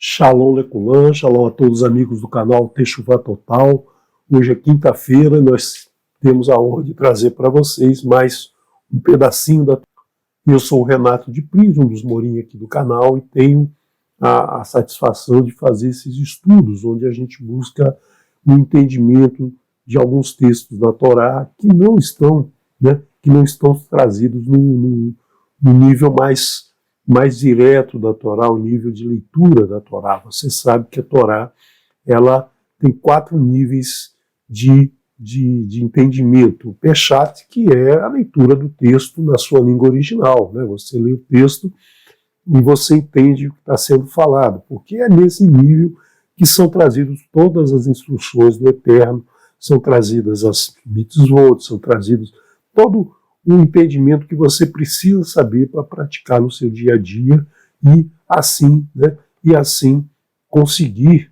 Shalom Leculan, shalom a todos os amigos do canal Techuvá Total. Hoje é quinta-feira, nós temos a honra de trazer para vocês mais um pedacinho da... Eu sou o Renato de Pris, um dos morinhos aqui do canal, e tenho a satisfação de fazer esses estudos, onde a gente busca um entendimento de alguns textos da Torá que não estão trazidos no nível mais direto da Torá, o nível de leitura da Torá. Você sabe que a Torá ela tem 4 níveis de entendimento. O Peshat, que é a leitura do texto na sua língua original, né? Você lê o texto e você entende o que está sendo falado, porque é nesse nível que são trazidas todas as instruções do Eterno, são trazidas as mitzvot, são trazidos todo o entendimento que você precisa saber para praticar no seu dia a dia e assim conseguir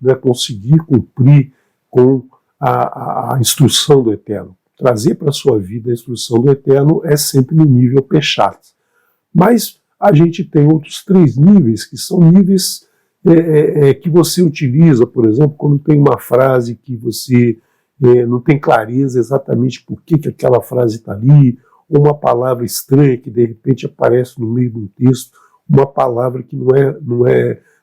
cumprir com a instrução do Eterno. Trazer para a sua vida a instrução do Eterno é sempre no nível Peshat. Mas a gente tem outros 3 níveis, que são níveis que você utiliza, por exemplo, quando tem uma frase que você não tem clareza exatamente por que aquela frase está ali, ou uma palavra estranha que de repente aparece no meio de um texto, uma palavra que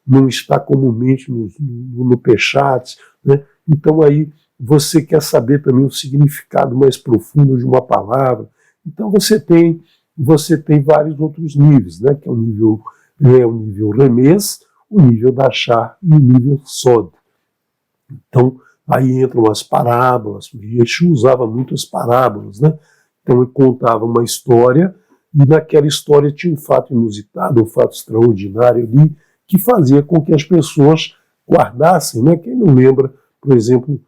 não está comumente no Peshat, né? Então aí você quer saber também o significado mais profundo de uma palavra. Então você tem vários outros níveis, né? Que é o nível Remes, o nível Dachar e o nível Sod. Então aí entram as parábolas. Yeshua usava muito as parábolas, né? Então ele contava uma história e naquela história tinha um fato inusitado, um fato extraordinário ali, que fazia com que as pessoas guardassem, né? Quem não lembra, por exemplo,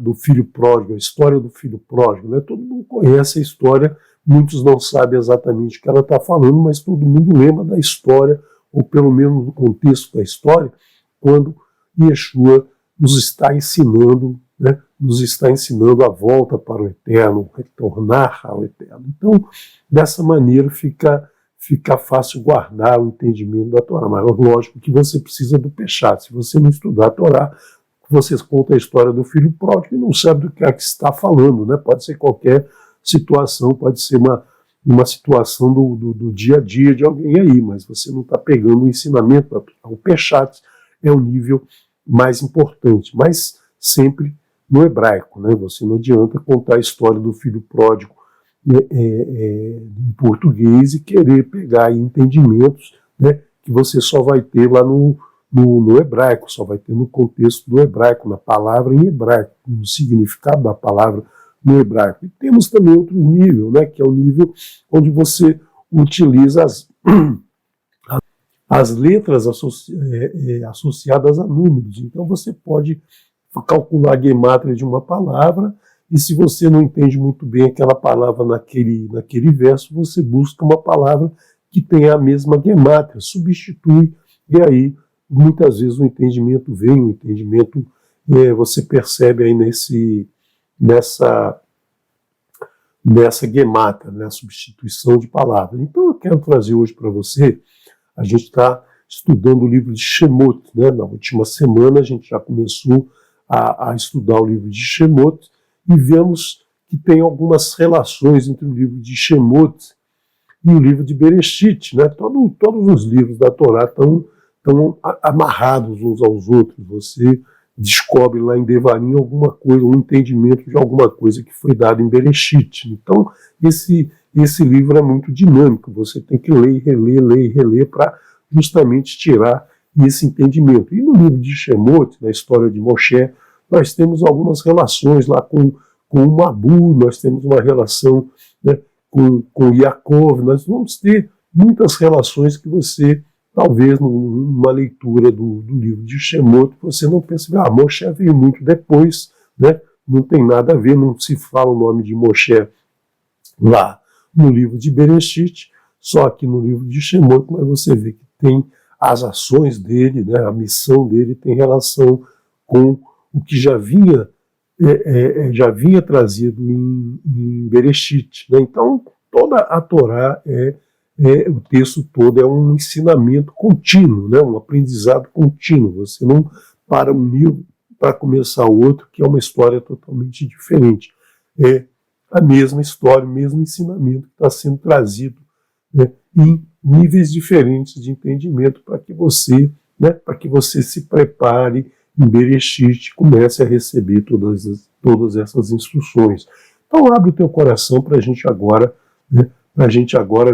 do filho pródigo, a história do filho pródigo, né? Todo mundo conhece a história, muitos não sabem exatamente o que ela está falando, mas todo mundo lembra da história, ou pelo menos do contexto da história, quando Yeshua nos está ensinando, né? Nos está ensinando a volta para o Eterno, retornar ao Eterno. Então, dessa maneira fica fácil guardar o entendimento da Torá. Mas lógico que você precisa do Peshat. Se você não estudar a Torá, você conta a história do filho pródigo e não sabe do que é que está falando, né? Pode ser qualquer situação, pode ser uma situação do dia a dia de alguém aí, mas você não está pegando o ensinamento da Torá. O Peshat é o nível mais importante, mas sempre no hebraico, né? Você não adianta contar a história do filho pródigo em português e querer pegar aí entendimentos, né, que você só vai ter lá no hebraico, só vai ter no contexto do hebraico, na palavra em hebraico, no significado da palavra no hebraico. E temos também outro nível, né, que é o nível onde você utiliza as letras associadas a números. Então você pode calcular a gemátria de uma palavra, e se você não entende muito bem aquela palavra naquele verso, você busca uma palavra que tenha a mesma gemátria, substitui, e aí muitas vezes o entendimento vem, você percebe aí nessa gemátria, né, a substituição de palavras. Então eu quero trazer hoje para você, a gente está estudando o livro de Shemot, né? Na última semana a gente já começou a estudar o livro de Shemot e vemos que tem algumas relações entre o livro de Shemot e o livro de Bereshit, né? Todos os livros da Torá estão amarrados uns aos outros. Você descobre lá em Devarim alguma coisa, um entendimento de alguma coisa que foi dado em Bereshit. Então, esse livro é muito dinâmico, você tem que ler e reler para justamente tirar esse entendimento. E no livro de Shemot, na história de Moshe, nós temos algumas relações lá com o Mabu, nós temos uma relação, né, com Yaakov, nós vamos ter muitas relações que você, talvez numa leitura do livro de Shemot, você não pense, Moshe veio muito depois, né, não tem nada a ver, não se fala o nome de Moshe lá no livro de Bereshit, só que no livro de Shemot, mas você vê que tem as ações dele, né, a missão dele tem relação com o que já vinha trazido em Bereshit, né? Então toda a Torá é o texto todo é um ensinamento contínuo, né? Um aprendizado contínuo. Você não para um livro para começar o outro, que é uma história totalmente diferente. É a mesma história, o mesmo ensinamento que está sendo trazido, né, em níveis diferentes de entendimento para que você, né, se prepare em Bereshit, comece a receber todas essas instruções. Então abre o teu coração para a gente agora, né,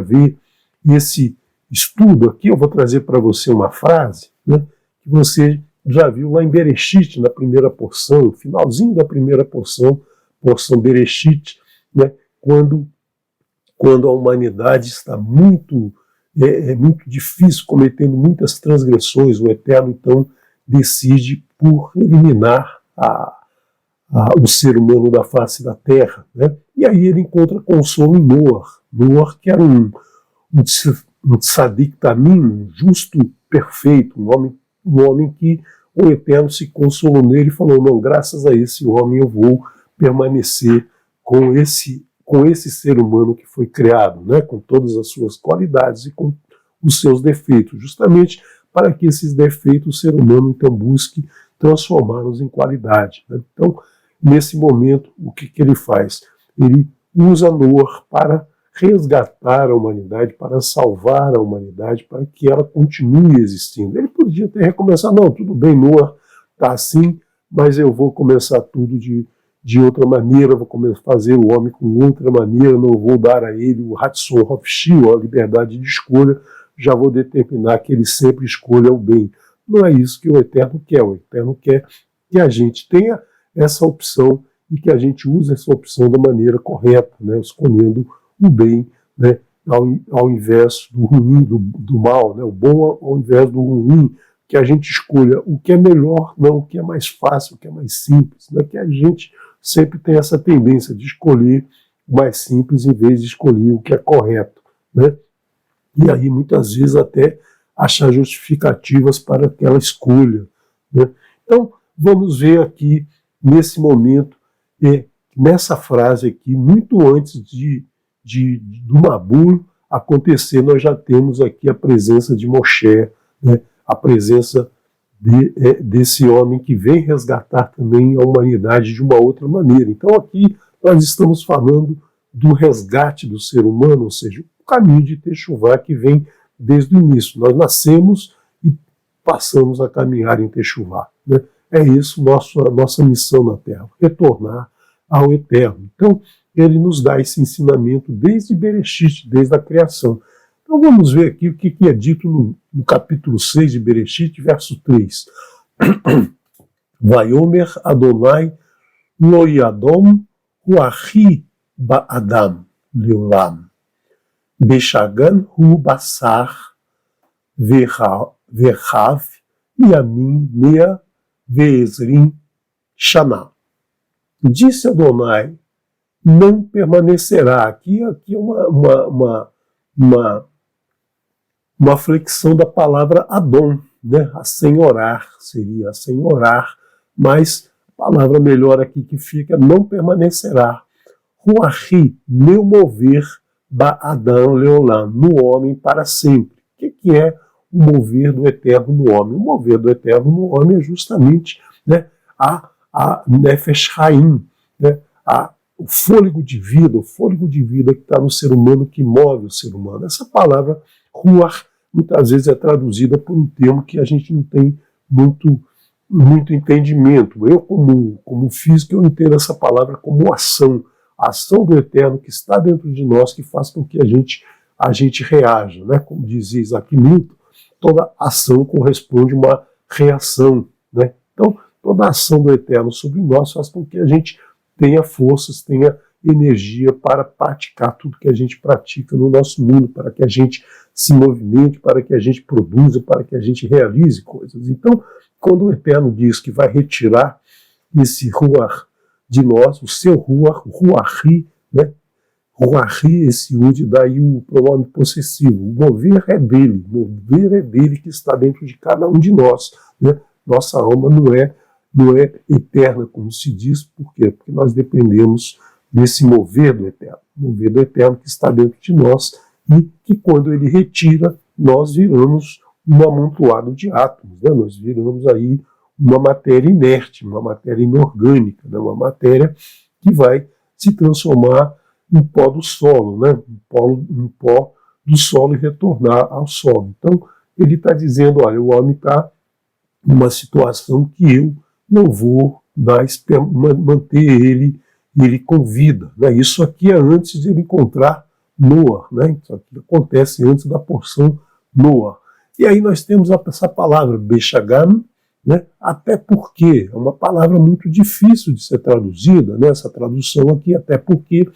ver esse estudo aqui. Eu vou trazer para você uma frase, né, que você já viu lá em Bereshit, na primeira porção, finalzinho da primeira porção Bereshit, né, quando a humanidade está muito difícil, cometendo muitas transgressões, o Eterno então decide por eliminar o ser humano da face da terra, né? E aí ele encontra consolo em Noar, que era um tzadik tamim, um justo perfeito, um homem que o Eterno se consolou nele e falou: não, graças a esse homem eu vou permanecer com esse ser humano que foi criado, né, com todas as suas qualidades e com os seus defeitos, justamente para que esses defeitos o ser humano então busque transformá-los em qualidade, né? Então, nesse momento, o que ele faz? Ele usa Noar para resgatar a humanidade, para salvar a humanidade, para que ela continue existindo. Ele podia ter recomeçado: não, tudo bem, Noar está assim, mas eu vou começar tudo de outra maneira, vou começar a fazer o homem com outra maneira, não vou dar a ele o Ratzon Hofshi, a liberdade de escolha, já vou determinar que ele sempre escolha o bem. Não é isso que o Eterno quer. O Eterno quer que a gente tenha essa opção e que a gente use essa opção da maneira correta, né, escolhendo o bem, né, ao invés do ruim, do mal, né, o bom ao invés do ruim, que a gente escolha o que é melhor, não o que é mais fácil, o que é mais simples, né, que a gente sempre tem essa tendência de escolher o mais simples em vez de escolher o que é correto, né? E aí muitas vezes até achar justificativas para aquela escolha, né? Então vamos ver aqui nesse momento, nessa frase aqui, muito antes do Mabul acontecer, nós já temos aqui a presença de Moshe, né? A presença desse homem que vem resgatar também a humanidade de uma outra maneira. Então aqui nós estamos falando do resgate do ser humano, ou seja, o caminho de Teshuvá que vem desde o início. Nós nascemos e passamos a caminhar em Teshuvá, né? É isso nossa missão na Terra, retornar ao Eterno. Então ele nos dá esse ensinamento desde Bereshit, desde a criação. Então vamos ver aqui o que é dito no capítulo 6 de Bereshit, verso 3. Vayomer Adonai lo yadom huachi ba'adam leolam. Beshagan hu basar verhav yamin mea ve'ezrim shana. Disse Adonai: não permanecerá. Aqui é uma flexão da palavra Adon, né? Assenhorar, seria assenhorar, mas a palavra melhor aqui que fica: não permanecerá. Ruachi, meu mover, ba'adam leolam, no homem para sempre. O que é o mover do Eterno no homem? O mover do Eterno no homem é justamente, né, a Nefesh Haim, né, o fôlego de vida que está no ser humano, que move o ser humano. Essa palavra Ruach muitas vezes é traduzida por um termo que a gente não tem muito entendimento. Eu, como físico, eu entendo essa palavra como ação, a ação do Eterno que está dentro de nós, que faz com que a gente reaja, né? Como dizia Isaac Newton, toda ação corresponde a uma reação, né? Então, toda a ação do Eterno sobre nós faz com que a gente tenha forças, tenha energia para praticar tudo que a gente pratica no nosso mundo, para que a gente se movimente, para que a gente produza, para que a gente realize coisas. Então, quando o Eterno diz que vai retirar esse Ruach de nós, o seu Ruach, o Ruachi, né? Ruachi, esse Ud, daí o pronome possessivo. O mover é dele que está dentro de cada um de nós, né? Nossa alma não é eterna, como se diz. Por quê? Porque nós dependemos desse mover do Eterno que está dentro de nós, e que quando ele retira, nós viramos um amontoado de átomos, né? Nós viramos aí uma matéria inerte, uma matéria inorgânica, né? Uma matéria que vai se transformar em pó do solo, né? Em pó do solo e retornar ao solo. Então, ele está dizendo, olha, o homem está numa situação que eu não vou manter ele com vida, né? Isso aqui é antes de ele encontrar Noah, né? Isso aqui acontece antes da porção Noah. E aí nós temos essa palavra, Bechagam, né? Até porque é uma palavra muito difícil de ser traduzida, né? Essa tradução aqui, até porque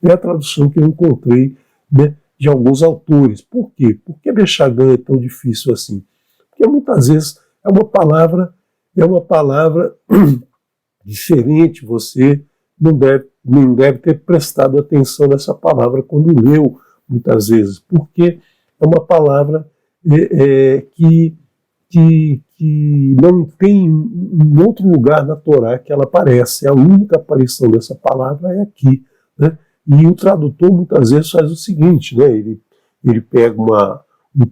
é a tradução que eu encontrei, né, de alguns autores. Por quê? Por que Bechagam é tão difícil assim? Porque muitas vezes é uma palavra diferente, você nem deve ter prestado atenção nessa palavra quando leu, muitas vezes, porque é uma palavra que não tem em outro lugar na Torá que ela aparece. A única aparição dessa palavra é aqui, né? E o tradutor muitas vezes faz o seguinte, né? Ele pega um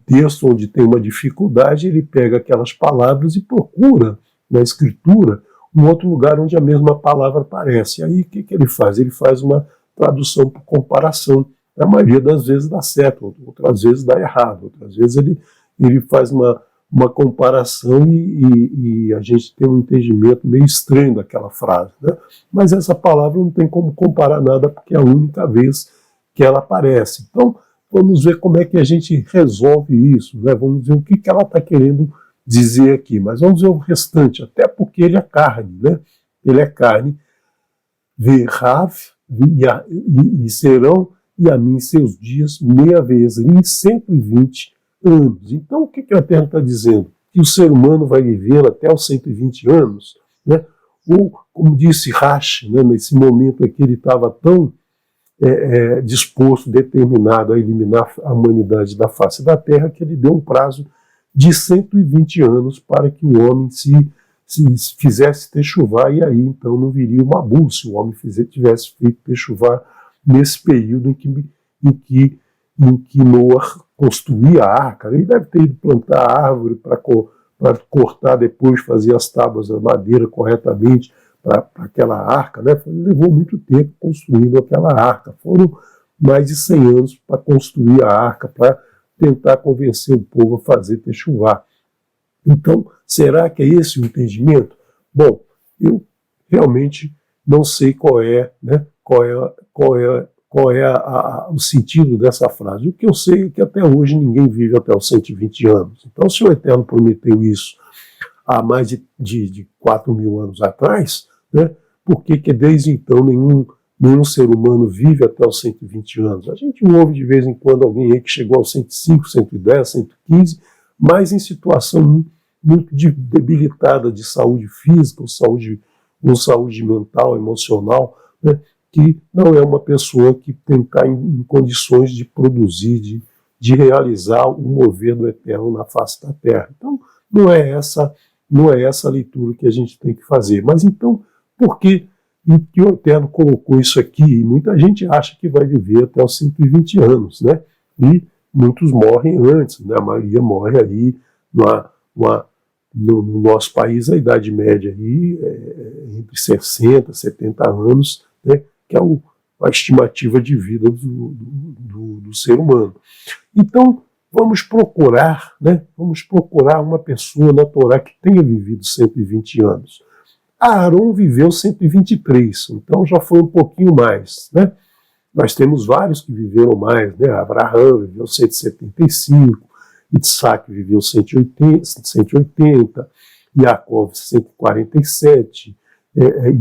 texto onde tem uma dificuldade, ele pega aquelas palavras e procura na escritura um outro lugar onde a mesma palavra aparece. Aí o que ele faz? Ele faz uma tradução por comparação. A maioria das vezes dá certo, outras vezes dá errado, outras vezes ele faz uma comparação e a gente tem um entendimento meio estranho daquela frase, né? Mas essa palavra não tem como comparar nada, porque é a única vez que ela aparece. Então, vamos ver como é que a gente resolve isso, né? Vamos ver o que ela está querendo dizer aqui, mas vamos ver o restante, até porque ele é carne, né? Ele é carne. Verrav, e serão, e a mim seus dias, meia vez, em 120 anos. Então, o que a Terra está dizendo? Que o ser humano vai viver até os 120 anos, né? Ou, como disse Rashi, né, nesse momento aqui ele estava tão disposto, determinado a eliminar a humanidade da face da Terra, que ele deu um prazo de 120 anos para que o homem se fizesse techuvá, e aí então não viria o Mabul, se o homem tivesse feito techuvá nesse período em que Noah construía a arca. Ele deve ter ido plantar a árvore para cortar depois, fazer as tábuas da madeira corretamente para aquela arca, né? Ele levou muito tempo construindo aquela arca. Foram mais de 100 anos para construir a arca, para tentar convencer o povo a fazer techuvá. Então, será que é esse o entendimento? Bom, eu realmente não sei qual é, né, o sentido dessa frase. O que eu sei é que até hoje ninguém vive até os 120 anos. Então, se o Eterno prometeu isso há mais de 4.000 anos atrás, né, por que desde então nenhum ser humano vive até os 120 anos? A gente ouve de vez em quando alguém aí que chegou aos 105, 110, 115, mas em situação muito debilitada de saúde física, ou saúde mental, emocional, né, que não é uma pessoa que tem que estar em condições de produzir, de realizar o mover do Eterno na face da Terra. Então, não é essa a leitura que a gente tem que fazer. Mas então, por que o Eterno colocou isso aqui? E muita gente acha que vai viver até os 120 anos, né? E muitos morrem antes, né? A maioria morre aí no nosso país, a idade média aí é entre 60 e 70 anos, né? Que é a estimativa de vida do ser humano. Então, vamos procurar, né? Vamos procurar uma pessoa na Torá que tenha vivido 120 anos. Aaron viveu 123, então já foi um pouquinho mais, né? Nós temos vários que viveram mais, né? Abraham viveu 175, Isaac viveu 180, Yaakov 147,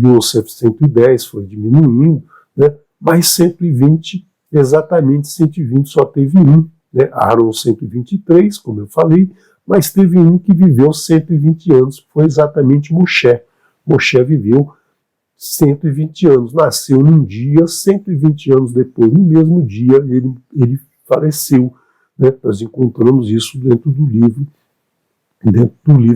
Yosef 110, foi diminuindo, né? Mas 120, exatamente 120 só teve um, né? Aaron 123, como eu falei, mas teve um que viveu 120 anos, que foi exatamente Moshe. Moshe viveu 120 anos, nasceu num dia, 120 anos depois, no mesmo dia, ele faleceu, né? Nós encontramos isso dentro do livro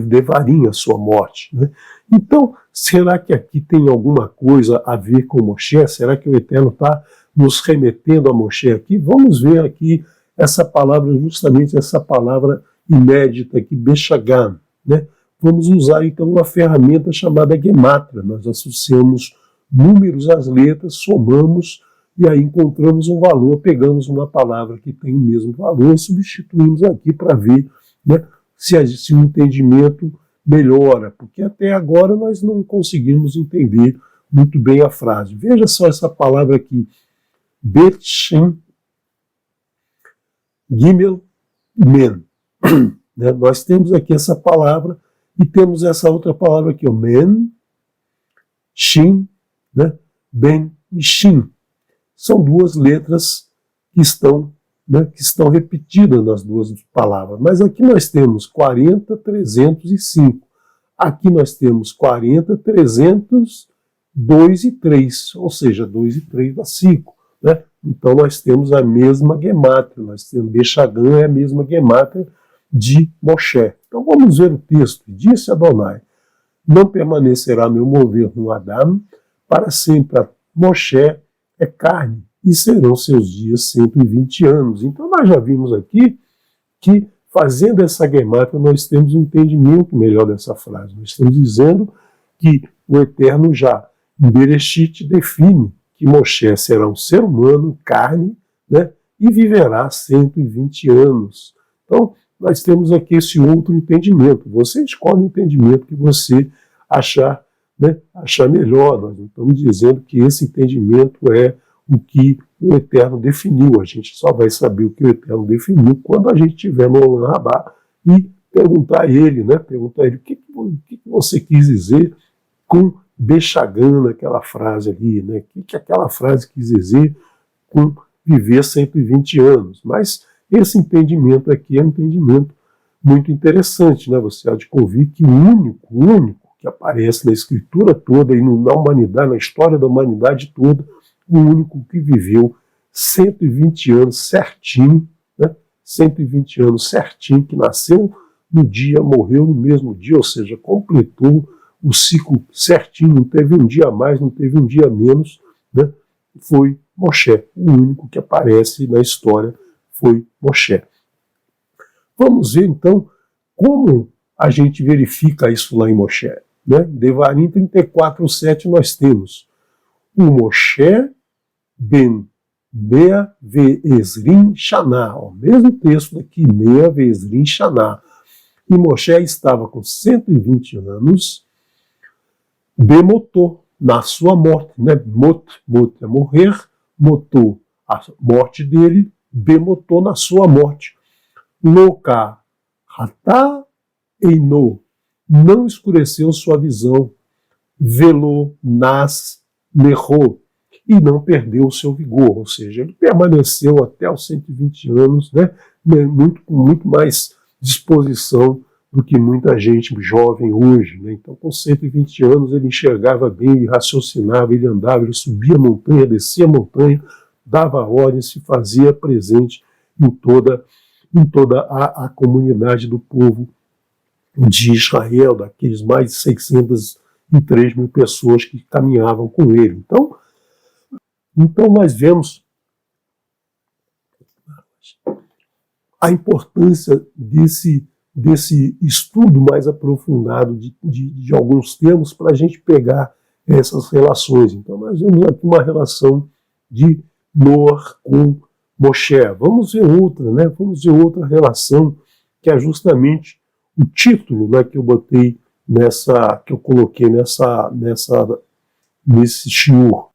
Devarim, a sua morte, né? Então, será que aqui tem alguma coisa a ver com Moshe? Será que o Eterno está nos remetendo a Moshe aqui? Vamos ver aqui essa palavra, justamente essa palavra inédita aqui, Beshagan, né? Vamos usar então uma ferramenta chamada Gematria. Nós associamos números às letras, somamos e aí encontramos um valor, pegamos uma palavra que tem o mesmo valor e substituímos aqui para ver, né, se o entendimento melhora, porque até agora nós não conseguimos entender muito bem a frase. Veja só essa palavra aqui, Bet Shem Gimel Men. Né? Nós temos aqui essa palavra e temos essa outra palavra aqui, o Men, Shin, né? Ben e Shin. São duas letras que estão, né, que estão repetidas nas duas palavras. Mas aqui nós temos 40, 305. Aqui nós temos 40, 300, 2 e 3, ou seja, 2 e 3 dá 5. Né? Então nós temos a mesma gemátria, nós temos Beshagan é a mesma gemátria de Moshe. Então vamos ver o texto. Disse Adonai, não permanecerá meu mover no Adam, para sempre a Moshe é carne, e serão seus dias 120 anos. Então nós já vimos aqui que, fazendo essa gemátria, nós temos um entendimento melhor dessa frase. Nós estamos dizendo que o Eterno já, em Bereshit, define que Moshe será um ser humano, carne, né, e viverá 120 anos. Então, nós temos aqui esse outro entendimento. Você escolhe o entendimento que você achar, né, achar melhor. Nós não estamos dizendo que esse entendimento é o que o Eterno definiu. A gente só vai saber o que o Eterno definiu quando a gente estiver no Olam Rabá e perguntar a ele, né, perguntar a ele o que você quis dizer com Beshagan, aquela frase ali, né, o que aquela frase quis dizer com viver 120 anos. Mas esse entendimento aqui é um entendimento muito interessante, né? Você há de convir que o único que aparece na escritura toda e na humanidade, na história da humanidade toda, o único que viveu 120 anos certinho, né? 120 anos certinho, que nasceu no dia, morreu no mesmo dia, ou seja, completou o ciclo certinho, não teve um dia a mais, não teve um dia a menos, né? Foi Moshe, o único que aparece na história foi Moshe. Vamos ver então como a gente verifica isso lá em Moshe. Né? Devarim 34:7 nós temos o Moshe ben Mea ve'ezrim Shaná, o mesmo texto daqui, Mea ve'ezrim Shaná. E Moshe estava com 120 anos, Bemotô, na sua morte, né? Mot é morrer, Motô, a morte dele, Bemotô, na sua morte. Loka Hatá Einou, não escureceu sua visão, Velô Nas Lerro, e não perdeu o seu vigor, ou seja, ele permaneceu até os 120 anos, né, com muito mais disposição do que muita gente jovem hoje. Né? Então, com 120 anos, ele enxergava bem, ele raciocinava, ele andava, ele subia a montanha, descia a montanha, dava ordens, se fazia presente em toda a comunidade do povo de Israel, daqueles mais de 603 mil pessoas que caminhavam com ele. Então nós vemos a importância desse estudo mais aprofundado de alguns termos para a gente pegar essas relações. Então nós vemos aqui uma relação de Noah com Moshe. Vamos ver outra, né? Vamos ver outra relação, que é justamente o título, né, que eu botei que eu coloquei nesse shiur.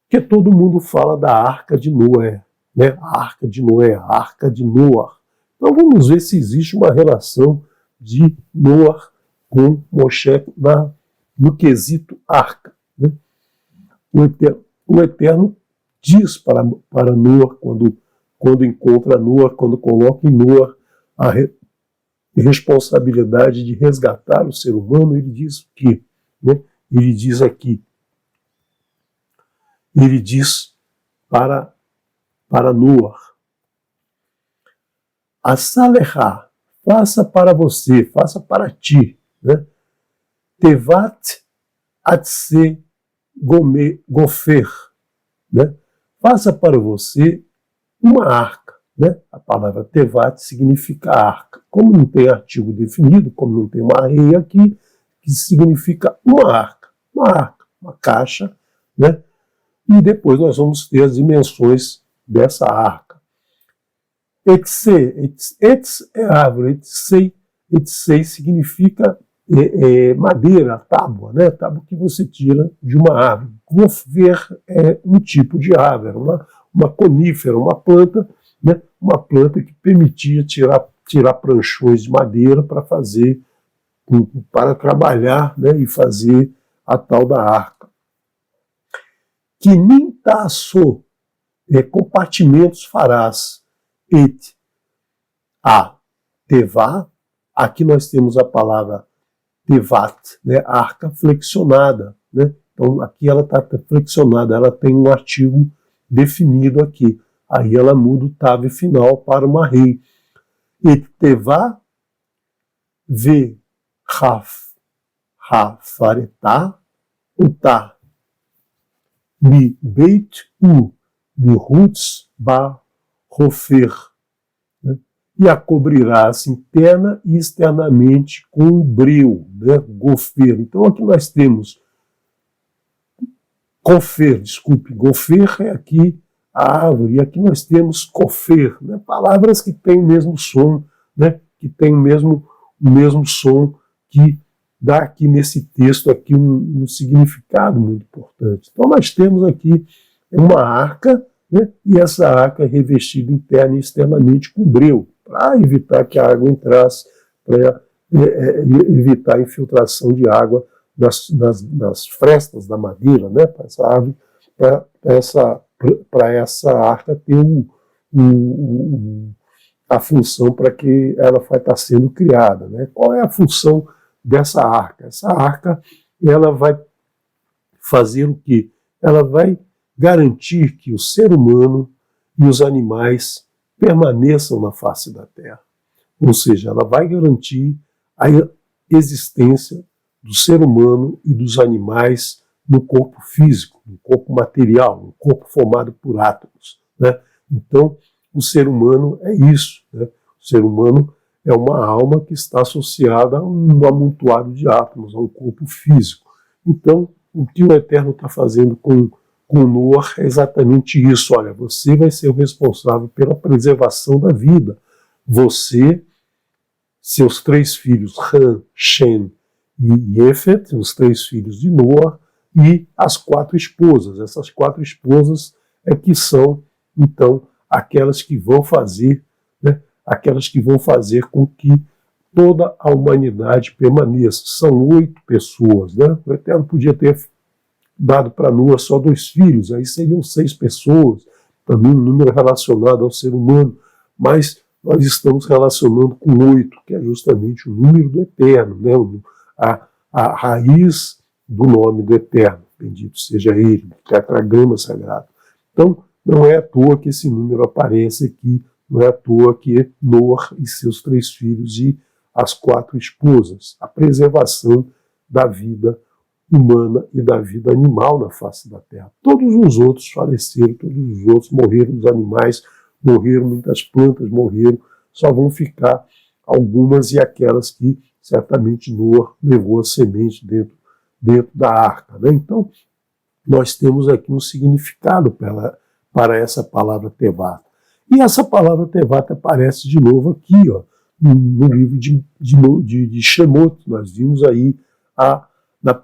Que todo mundo fala da Arca de Noé, né? A Arca de Noé, a Arca de Noah. Então vamos ver se existe uma relação de Noah com Moshe no quesito arca. Né? O Eterno diz para Noah, quando encontra Noah, quando coloca em Noah a responsabilidade de resgatar o ser humano, ele diz o quê? Né? Ele diz aqui, ele diz para Noah, Asalechá, faça para você, faça para ti, né? Tevat atse gofer, né? Faça para você uma arca, né? A palavra tevat significa arca. Como não tem artigo definido, como não tem uma rei aqui, que significa uma arca, uma caixa, né? E depois nós vamos ter as dimensões dessa arca. Etz é árvore, etzei significa madeira, tábua, né? Tábua que você tira de uma árvore. Gofer é um tipo de árvore, uma conífera, uma planta, né? Uma planta que permitia tirar pranchões de madeira para trabalhar, né? E fazer a tal da arca. Que nem taço, compartimentos farás, et a tevá, aqui nós temos a palavra tevat, né, arca flexionada, né? Então aqui ela está flexionada, ela tem um artigo definido aqui, aí ela muda o tave final para uma rei. Et tevá ve hafaretá utá mi beit u mi rutz ba rofer, né? E a cobrirás interna e externamente com um breu, né? Gofer. Então aqui nós temos gofer é aqui a árvore, e aqui nós temos cofer, né? Palavras que têm o mesmo som, né? Que têm o mesmo som que dá aqui nesse texto aqui um significado muito importante. Então nós temos aqui uma arca, né? E essa arca é revestida interna e externamente com breu, para evitar que a água entrasse, para evitar a infiltração de água nas frestas da madeira, né? Para essa árvore, para essa arca ter a função para que ela vai estar sendo criada, né? Qual é a função dessa arca? Essa arca, ela vai fazer o quê? Ela vai garantir que o ser humano e os animais permaneçam na face da Terra. Ou seja, ela vai garantir a existência do ser humano e dos animais no corpo físico, no corpo material, no corpo formado por átomos, né? Então, o ser humano é isso, né? O ser humano é uma alma que está associada a um amontoado de átomos, a um corpo físico. Então, o que o Eterno está fazendo com Noah é exatamente isso. Olha, você vai ser o responsável pela preservação da vida. Você, seus 3 filhos, Ham, Shem e Yefet, os 3 filhos de Noah, e as 4 esposas. Essas 4 esposas é que são, então, aquelas que vão fazer, né, aquelas que vão fazer com que toda a humanidade permaneça. São 8 pessoas, né? O Eterno podia ter dado para Noah só 2 filhos, aí seriam 6 pessoas, também um número relacionado ao ser humano, mas nós estamos relacionando com 8, que é justamente o número do Eterno, né? A raiz do nome do Eterno, bendito seja Ele, o tetragrama sagrado. Então, não é à toa que esse número aparece aqui, não é à toa que Noah e seus 3 filhos e as 4 esposas, a preservação da vida humana e da vida animal na face da Terra. Todos os outros faleceram, todos os outros morreram, os animais morreram, muitas plantas morreram, só vão ficar algumas e aquelas que certamente Noah levou a semente dentro da arca, né? Então, nós temos aqui um significado para essa palavra Tevat. E essa palavra Tevat aparece de novo aqui, ó, no livro de Shemot. Nós vimos aí na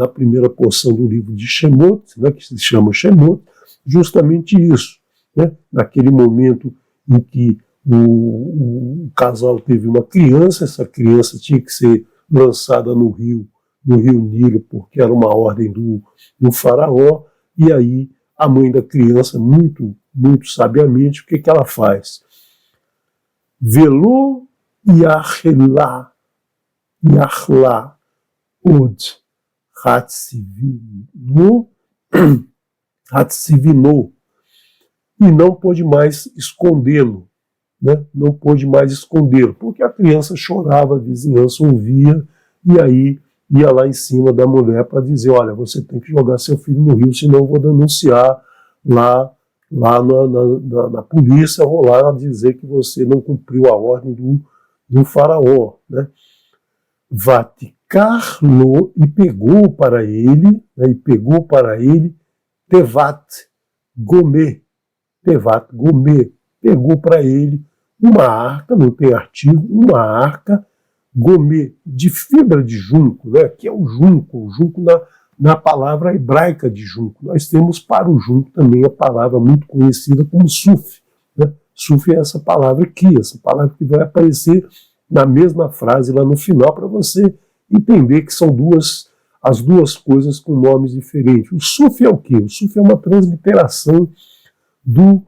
primeira porção do livro de Shemot, né, que se chama Shemot, justamente isso, né? Naquele momento em que o casal teve uma criança, essa criança tinha que ser lançada no rio Nilo, porque era uma ordem do faraó, e aí a mãe da criança, muito, muito sabiamente, o que ela faz? Velô yachla od hatzivino, e não pôde mais escondê-lo, né? Não pôde mais escondê-lo, porque a criança chorava, a vizinhança ouvia, e aí ia lá em cima da mulher para dizer, olha, você tem que jogar seu filho no rio, senão eu vou denunciar lá lá na polícia, vão lá dizer que você não cumpriu a ordem do faraó, né? Vaticar-lo, e pegou para ele, né, Tevat Gomer, pegou para ele uma arca, não tem artigo, uma arca Gomer, de fibra de junco, né, que é o junco na palavra hebraica de junco. Nós temos para o junco também a palavra muito conhecida como suf, né? Suf é essa palavra aqui, essa palavra que vai aparecer na mesma frase lá no final, para você entender que são as duas coisas com nomes diferentes. O suf é o quê? O suf é uma transliteração do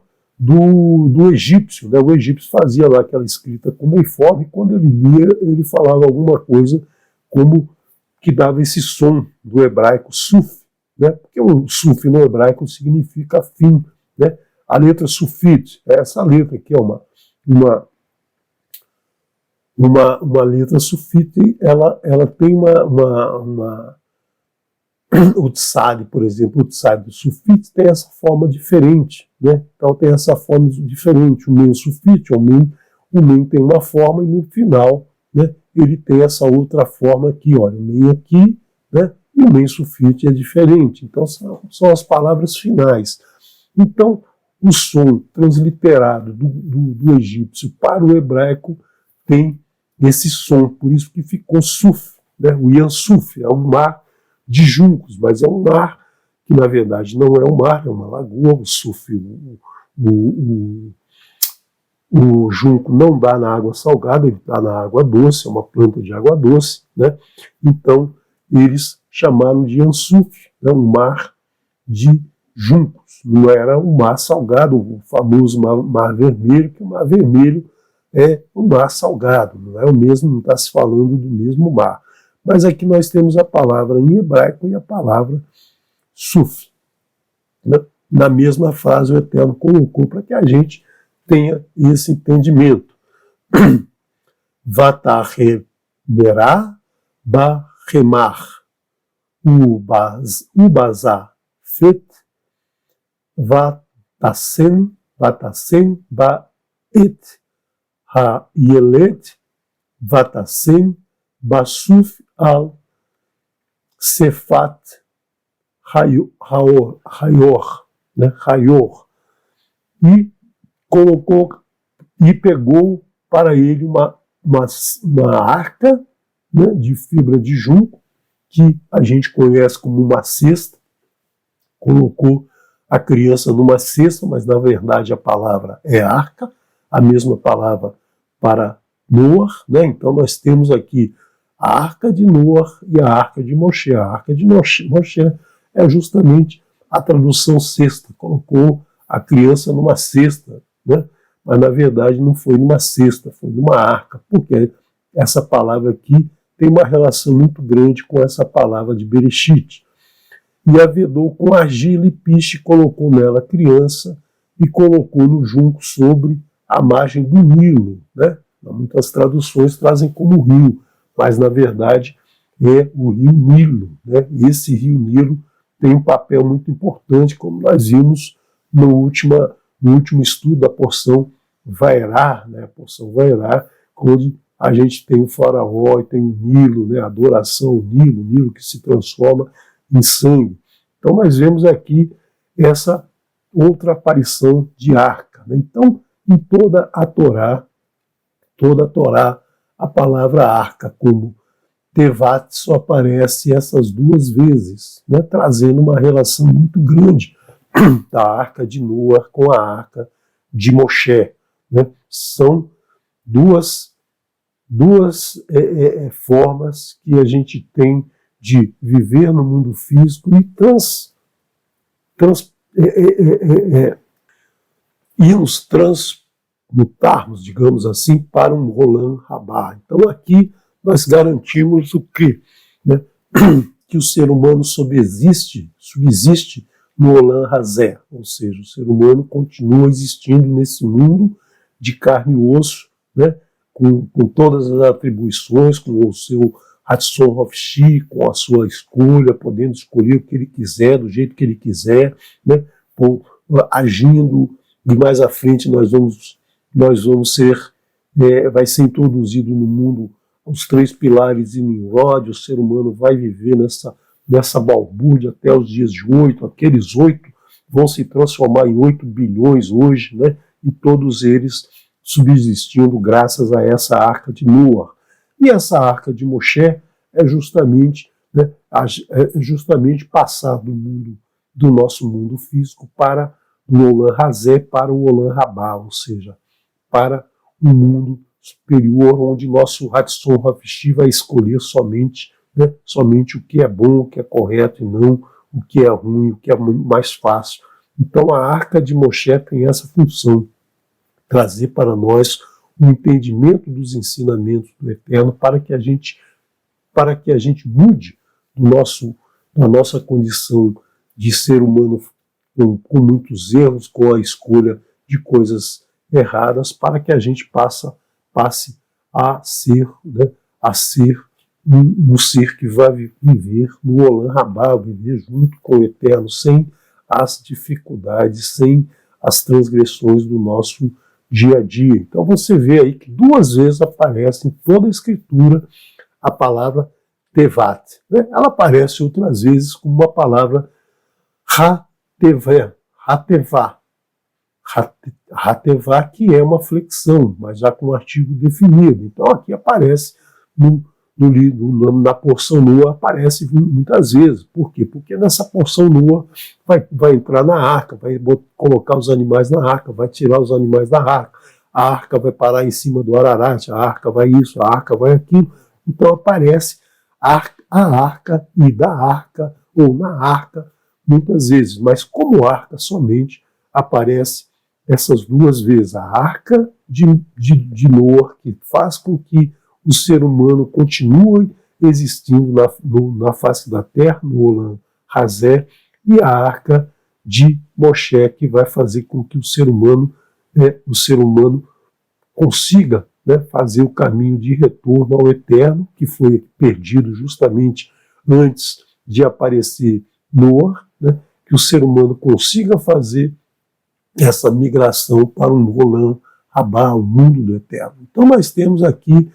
egípcio, né? O egípcio fazia lá aquela escrita cuneiforme, e quando ele lia, ele falava alguma coisa como que dava esse som do hebraico suf, né? Porque o suf no hebraico significa fim, né? A letra sufit, essa letra aqui é uma letra sufite, ela tem o tsad, por exemplo, o tsad do sufite tem essa forma diferente, né? Então tem essa forma diferente, o men sufite, o men tem uma forma, e no final, né, ele tem essa outra forma aqui, olha, o men aqui, né, e o men sufite é diferente. Então são as palavras finais. Então o som transliterado do egípcio para o hebraico tem esse som, por isso que ficou Suf, né? O Yan Suf é um mar de juncos, mas é um mar que na verdade não é um mar, é uma lagoa. O Suf, o junco não dá na água salgada, ele dá na água doce, é uma planta de água doce, né? Então eles chamaram de Yan Suf, né? Um mar de juncos, não era um mar salgado, o famoso mar vermelho, que o mar vermelho é um mar salgado, não é o mesmo, não está se falando do mesmo mar. Mas aqui nós temos a palavra em hebraico e a palavra suf. Na mesma frase o Eterno colocou para que a gente tenha esse entendimento. Vataremerá ba-remar ubazá fet vatasen ba-et ha-yelet vatasen basuf al sefat rayor, né? Rayor, e colocou e pegou para ele uma arca, né, de fibra de junco, que a gente conhece como uma cesta. Colocou a criança numa cesta, mas na verdade a palavra é arca, a mesma palavra para Noah, né? Então nós temos aqui a arca de Noah e a arca de Moshe. A arca de Moshe é justamente a tradução cesta, colocou a criança numa cesta, né? Mas na verdade não foi numa cesta, foi numa arca, porque essa palavra aqui tem uma relação muito grande com essa palavra de Bereshit. E a vedou com argila e piche, colocou nela a criança e colocou no junco sobre a margem do Nilo, né? Muitas traduções trazem como rio, mas na verdade é o rio Nilo, né? E esse rio Nilo tem um papel muito importante, como nós vimos no último estudo da porção Vairá, né? A porção Vairá, onde a gente tem o faraó e tem o Nilo, né? A adoração ao Nilo, o Nilo que se transforma em sangue. Então nós vemos aqui essa outra aparição de arca, né? Então, em toda a Torá, a palavra arca como Tevat só aparece essas duas vezes, né? Trazendo uma relação muito grande da arca de Noah com a arca de Moshe, né? São duas formas que a gente tem de viver no mundo físico e nos transmutarmos, digamos assim, para um Rolam Rabá. Então aqui nós garantimos o quê? Né? Que o ser humano subsiste no Olam Hazé, ou seja, o ser humano continua existindo nesse mundo de carne e osso, né? com todas as atribuições, com o seu Hatson Hofshi, com a sua escolha, podendo escolher o que ele quiser, do jeito que ele quiser, né? agindo, e mais à frente nós vamos ser, vai ser introduzido no mundo os 3 pilares de Nimrod, o ser humano vai viver nessa balbúrdia até os dias de 8, aqueles 8 vão se transformar em 8 bilhões hoje, né? E todos eles subsistindo graças a essa arca de Noé. E essa arca de Moshe é justamente, né, passar do nosso mundo físico para o Olam Hazé, para o Olam Rabá, ou seja, para um mundo superior, onde nosso Hatson Hafishti vai escolher somente o que é bom, o que é correto, e não o que é ruim, o que é mais fácil. Então a arca de Moshe tem essa função, trazer para nós o entendimento dos ensinamentos do Eterno para que a gente mude da nossa condição de ser humano com muitos erros, com a escolha de coisas erradas, para que a gente passe a ser, né, um ser que vai viver no Olam Rabá, viver junto com o Eterno, sem as dificuldades, sem as transgressões do nosso dia a dia. Então você vê aí que 2 vezes aparece em toda a Escritura a palavra Tevat, né? Ela aparece outras vezes como uma palavra Hatevá, que é uma flexão, mas já com um artigo definido. Então aqui aparece na porção nua, aparece muitas vezes. Por quê? Porque nessa porção nua vai entrar na arca, vai colocar os animais na arca, vai tirar os animais da arca, a arca vai parar em cima do Ararat, a arca vai isso, a arca vai aquilo. Então aparece a arca e da arca, ou na arca, muitas vezes. Mas como arca somente aparece essas 2 vezes. A arca de Noé, que faz com que o ser humano continue existindo na face da terra, no Olam Hazé, e a arca de Moshe, que vai fazer com que o ser humano consiga, né, fazer o caminho de retorno ao Eterno, que foi perdido justamente antes de aparecer Noé, né, que o ser humano consiga fazer essa migração para um Olam Rabá, o mundo do Eterno. Então nós temos aqui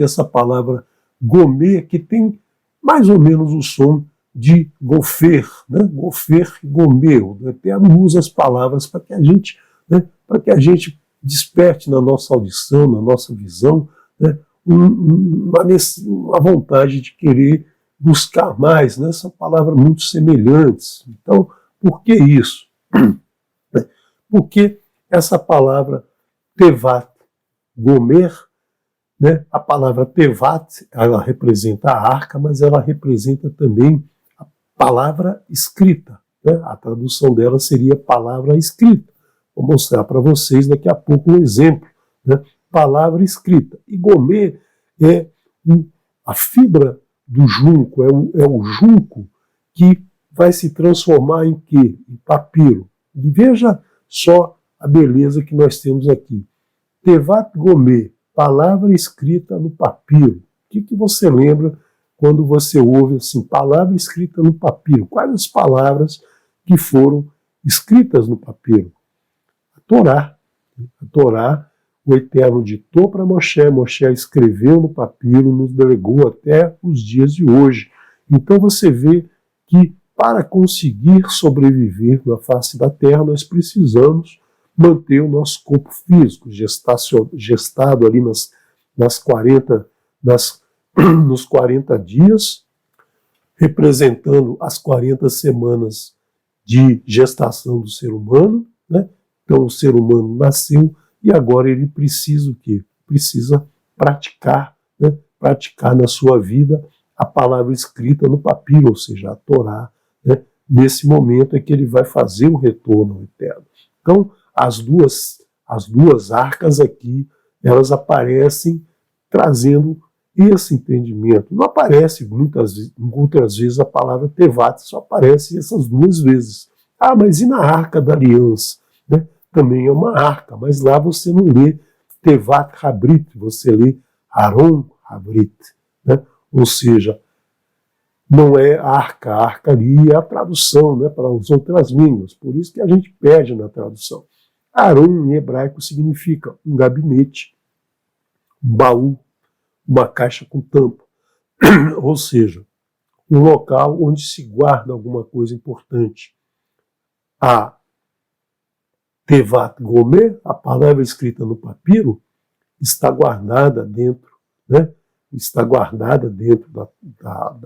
essa palavra Gomer, que tem mais ou menos o som de Gofer, né? Gofer e Gomer. O Eterno usa as palavras para que a gente desperte na nossa audição, na nossa visão, né, uma vontade de querer buscar mais, né? São palavras muito semelhantes. Então, por que isso? Porque essa palavra Tevat, Gomer, né, a palavra Tevat, ela representa a arca, mas ela representa também a palavra escrita, né? A tradução dela seria palavra escrita. Vou mostrar para vocês daqui a pouco um exemplo, né? Palavra escrita. E Gomer é a fibra do junco, é o junco que vai se transformar em quê? Em papiro. E veja só a beleza que nós temos aqui. Tevat Gomer, palavra escrita no papiro. O que você lembra quando você ouve assim, palavra escrita no papiro? Quais as palavras que foram escritas no papiro? A Torá. A Torá, o Eterno ditou para Moshe, Moshe escreveu no papiro, nos delegou até os dias de hoje. Então você vê que para conseguir sobreviver na face da terra, nós precisamos manter o nosso corpo físico gestado ali nos 40 dias, representando as 40 semanas de gestação do ser humano, né? Então o ser humano nasceu e agora ele precisa o quê? Precisa praticar, né? Praticar na sua vida a palavra escrita no papiro, ou seja, a Torá, né? Nesse momento é que ele vai fazer o retorno ao Eterno. Então, as duas arcas aqui, elas aparecem trazendo esse entendimento. Não aparece outras vezes a palavra Tevat, só aparece essas 2 vezes. Ah, mas e na arca da aliança? Né? Também é uma arca, mas lá você não lê Tevat Habrit, você lê Aron Habrit. Né? Ou seja, não é arca. A arca ali é a tradução, né, para as outras línguas. Por isso que a gente perde na tradução. Aron em hebraico significa um gabinete, um baú, uma caixa com tampa. Ou seja, um local onde se guarda alguma coisa importante. A Tevat Gomer, a palavra escrita no papiro, está guardada dentro, né? Está guardada dentro da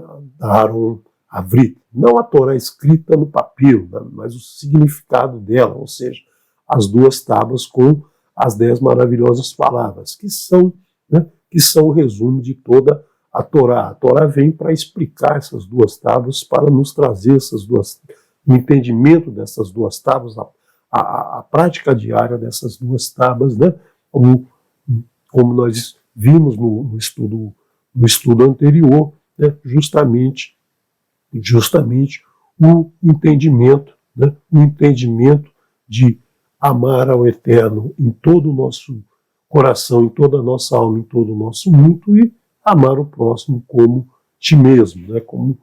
Aron Avrit. Não a Torá escrita no papiro, né? Mas o significado dela, ou seja, as duas tábuas com as 10 maravilhosas palavras, que são, né, que são o resumo de toda a Torá. A Torá vem para explicar essas duas tábuas, para nos trazer o entendimento dessas duas tábuas, a prática diária dessas duas tábuas, né? Como nós vimos no estudo anterior, né? justamente o entendimento, né? O entendimento de amar ao Eterno em todo o nosso coração, em toda a nossa alma, em todo o nosso mundo, e amar o próximo como ti mesmo, né? Como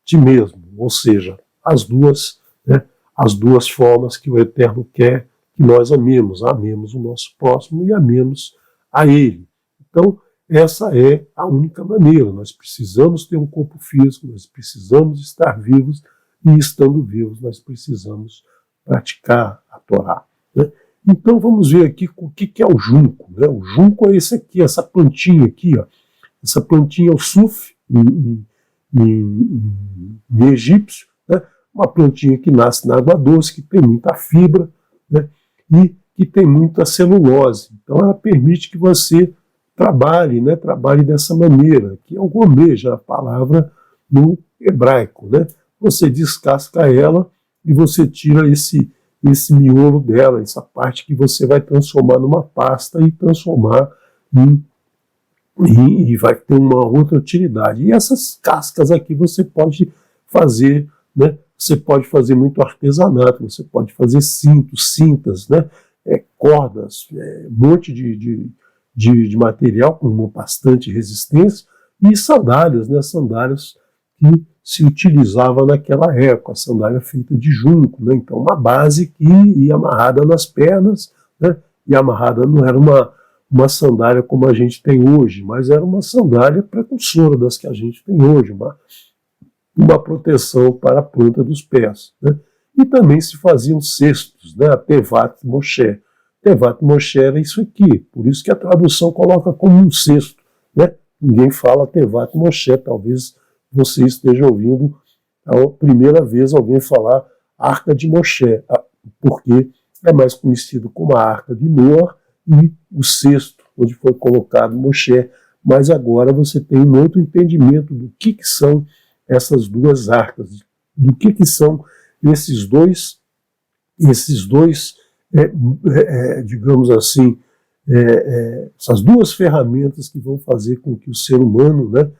ti mesmo, ou seja, as duas, né? As duas formas que o Eterno quer que nós amemos o nosso próximo e amemos a Ele. Então, essa é a única maneira. Nós precisamos ter um corpo físico, nós precisamos estar vivos, e estando vivos, nós precisamos praticar a Torá, né? Então, vamos ver aqui o que é o junco, né? O junco é esse aqui, essa plantinha aqui, ó. Essa plantinha é o suf, em egípcio, né? Uma plantinha que nasce na água doce, que tem muita fibra, né? E que tem muita celulose. Então, ela permite que você trabalhe, né? Trabalhe dessa maneira, que é o gomê, já a palavra no hebraico, né? Você descasca ela e você tira esse miolo dela, essa parte que você vai transformar numa pasta e transformar e vai ter uma outra utilidade. E essas cascas aqui você pode fazer, né? Você pode fazer muito artesanato, você pode fazer cintos, cintas, né? Cordas, um monte de material com bastante resistência, e sandálias, né? Sandálias que se utilizava naquela época, a sandália feita de junco, né? Então uma base que ia amarrada nas pernas, né? E amarrada, não era uma sandália como a gente tem hoje, mas era uma sandália precursora das que a gente tem hoje, uma proteção para a planta dos pés, né? E também se faziam cestos, né? A Tevat Moshe. Tevat Moshe era isso aqui, por isso que a tradução coloca como um cesto, né? Ninguém fala Tevat Moshe, talvez você esteja ouvindo a primeira vez alguém falar Arca de Moshe, porque é mais conhecido como a Arca de Noé e o cesto, onde foi colocado Moshe. Mas agora você tem um outro entendimento do que são essas duas arcas, do que são esses dois digamos assim, essas duas ferramentas que vão fazer com que o ser humano, né,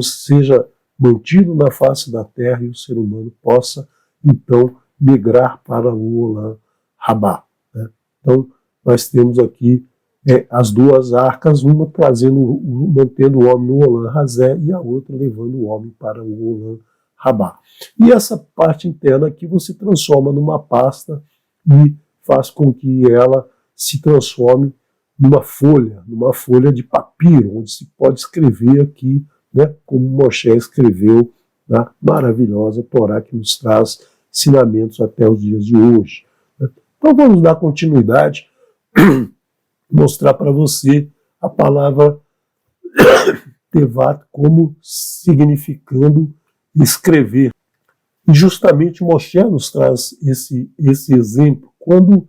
seja mantido na face da terra e o ser humano possa, então, migrar para o Olam Rabá, né? Então, nós temos aqui as duas arcas, uma mantendo o homem no Olam Hazé e a outra levando o homem para o Olam Rabá. E essa parte interna aqui você transforma numa pasta e faz com que ela se transforme numa folha de papiro, onde se pode escrever aqui, né, como Moshe escreveu na maravilhosa Torá, que nos traz ensinamentos até os dias de hoje, né? Então vamos dar continuidade, mostrar para você a palavra Tevat como significando escrever. E justamente Moshe nos traz esse exemplo. Quando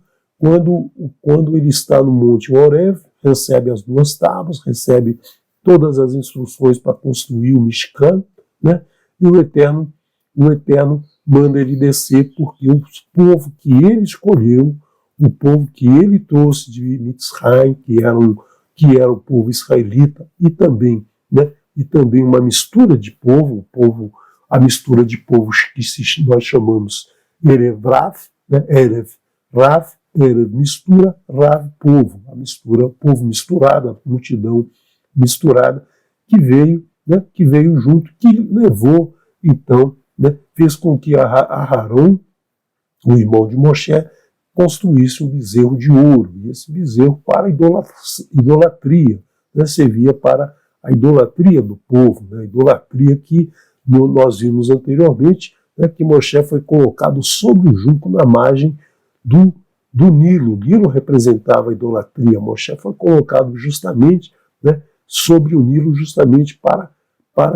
ele está no Monte Horeb, recebe as duas tábuas, recebe todas as instruções para construir o Mishkan, né? E o Eterno manda ele descer, porque o povo que ele escolheu, o povo que ele trouxe de Mitzrayim, que era o povo israelita, e também uma mistura de a mistura de povos que nós chamamos Erev Rav, né? Erev Rav, mistura, Rav, povo, a mistura, povo misturado, a multidão misturada, que veio, né, que veio junto, que levou, então, né, fez com que Aharon, o irmão de Moshe, construísse um bezerro de ouro. E esse bezerro, para idolatria, né, servia para a idolatria do povo, né, a idolatria que nós vimos anteriormente, né, que Moshe foi colocado sobre o junco na margem do Nilo. O Nilo representava a idolatria. Moshe foi colocado justamente, né, sobre o Nilo, justamente para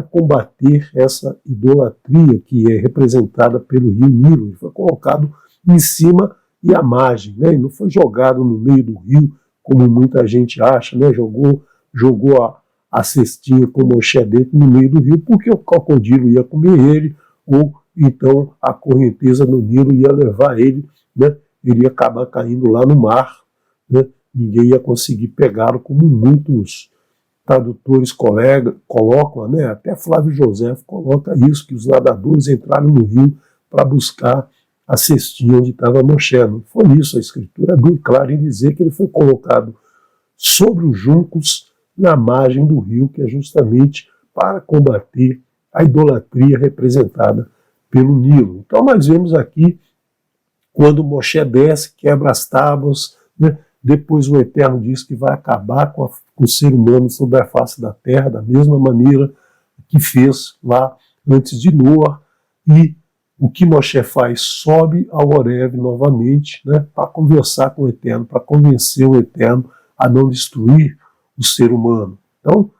combater essa idolatria que é representada pelo rio Nilo. Ele foi colocado em cima e à margem, né? Ele não foi jogado no meio do rio, como muita gente acha, né? Jogou a cestinha com Moshe dentro no meio do rio, porque o crocodilo ia comer ele, ou então a correnteza no Nilo ia levar ele, né? Ele ia acabar caindo lá no mar, né? Ninguém ia conseguir pegá-lo, como muitos tradutores colocam, né? Até Flávio José coloca isso, que os nadadores entraram no rio para buscar a cestinha onde estava Moshe. Não foi isso, a escritura é bem clara em dizer que ele foi colocado sobre os juncos na margem do rio, que é justamente para combater a idolatria representada pelo Nilo. Então nós vemos aqui, quando Moshe desce, quebra as tábuas, né? Depois o Eterno diz que vai acabar com o ser humano sobre a face da terra, da mesma maneira que fez lá antes de Noa. E o que Moshe faz? Sobe ao Horebe novamente, né, para conversar com o Eterno, para convencer o Eterno a não destruir o ser humano. Então,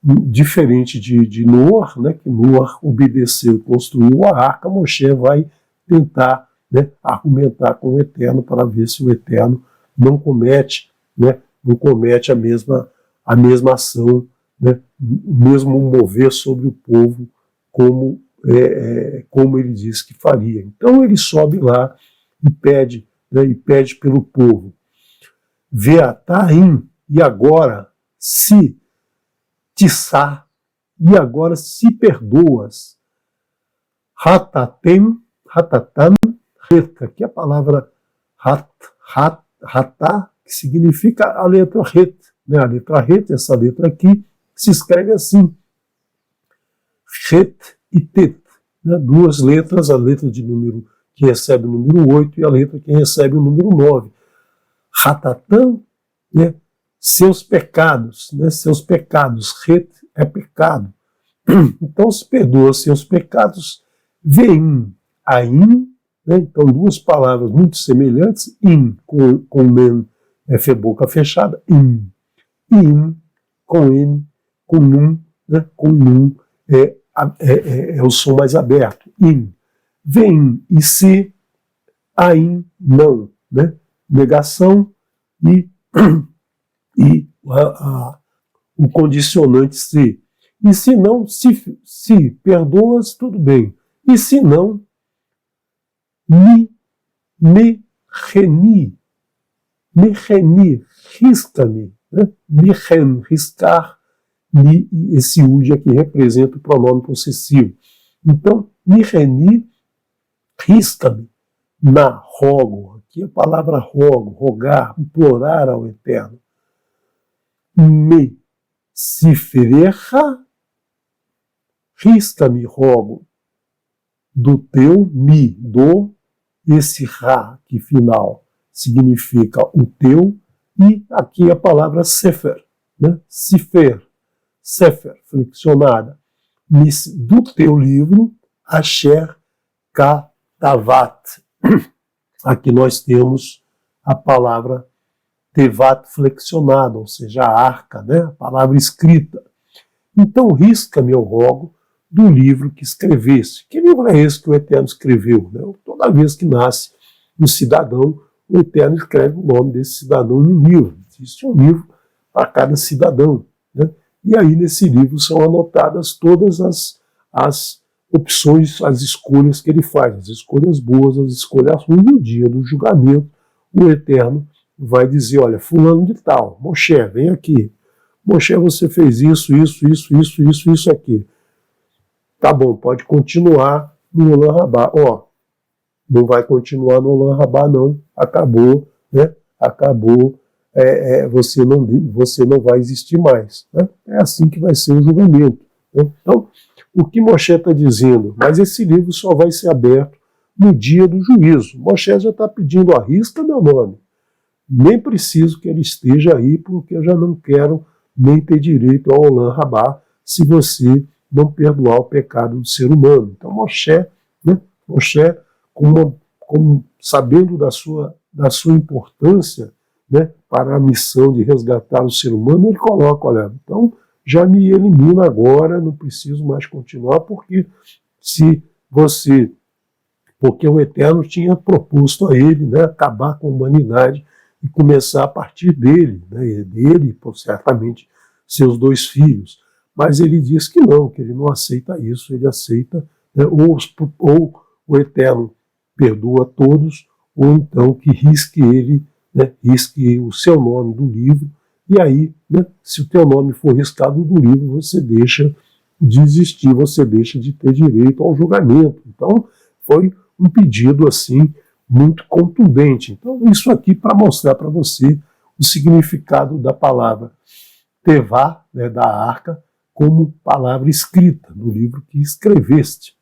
diferente de Noa, né, que Noa obedeceu e construiu a arca, Moshe vai tentar, né, argumentar com o Eterno para ver se o Eterno não comete, né, não comete a mesma ação, né, o mesmo mover sobre o povo como ele disse que faria. Então ele sobe lá e pede, né, pelo povo: Veataim, e agora se tissá, e agora se perdoas, Hatatem, Hatatam, Reta, que é a palavra Hatá, que significa a letra Het, né? A letra Het, essa letra aqui, se escreve assim: Het e Tet, né? Duas letras, a letra de número que recebe o número 8 e a letra que recebe o número 9. Hatatam, né? Seus pecados, né? Seus pecados. Het é pecado. Então se perdoa seus pecados. Veim, Aim, né? Então duas palavras muito semelhantes, in com men, boca fechada, in com n, com num, né? Com num é o som mais aberto, in. Vem e se, aim, não, né? Negação e o condicionante se. E se não, se perdoas, tudo bem. E se não, me reni, risca-me, né? Riscar, esse ude aqui representa o pronome possessivo. Então, me reni, risca-me, na rogo, aqui a palavra rogo, rogar, implorar ao Eterno. Me cifereja, risca-me, rogo, do teu, do, esse ra, que final significa o teu, e aqui a palavra sefer, né? Sefer, flexionada, do teu livro, Asher Katavat. Aqui nós temos a palavra Tevat flexionada, ou seja, a arca, né? A palavra escrita. Então, risca-me, eu rogo, do livro que escrevesse. Que livro é esse que o Eterno escreveu? Né? Toda vez que nasce um cidadão, o Eterno escreve o nome desse cidadão num livro. Existe um livro para cada cidadão, né? E aí nesse livro são anotadas todas as opções, as escolhas que ele faz, as escolhas boas, as escolhas ruins. No dia do julgamento, o Eterno vai dizer: olha, fulano de tal, Moshe, vem aqui. Moshe, você fez isso aqui. Tá bom, pode continuar no Olam Rabá. Ó, não vai continuar no Olam Rabá, não. Acabou, né? Acabou. Você não vai existir mais. Né? É assim que vai ser o julgamento. Né? Então, o que Moshe está dizendo? Mas esse livro só vai ser aberto no dia do juízo. Moshe já está pedindo, arrisca meu nome. Nem preciso que ele esteja aí, porque eu já não quero nem ter direito ao Olam Rabá, se você não perdoar o pecado do ser humano. Então Moshe, né, como sabendo da sua importância, né, para a missão de resgatar o ser humano, ele coloca, olha, então já me elimina agora, não preciso mais continuar, porque o Eterno tinha proposto a ele, né, acabar com a humanidade e começar a partir dele, né, dele, certamente seus 2 filhos. Mas ele diz que não, que ele não aceita isso, ele aceita, né, ou o Eterno perdoa todos, ou então que risque ele, né, risque o seu nome do livro, e aí, né, se o teu nome for riscado do livro, você deixa de existir, você deixa de ter direito ao julgamento. Então, foi um pedido assim muito contundente. Então, isso aqui para mostrar para você o significado da palavra Tevá, né, da arca, como palavra escrita no livro que escreveste.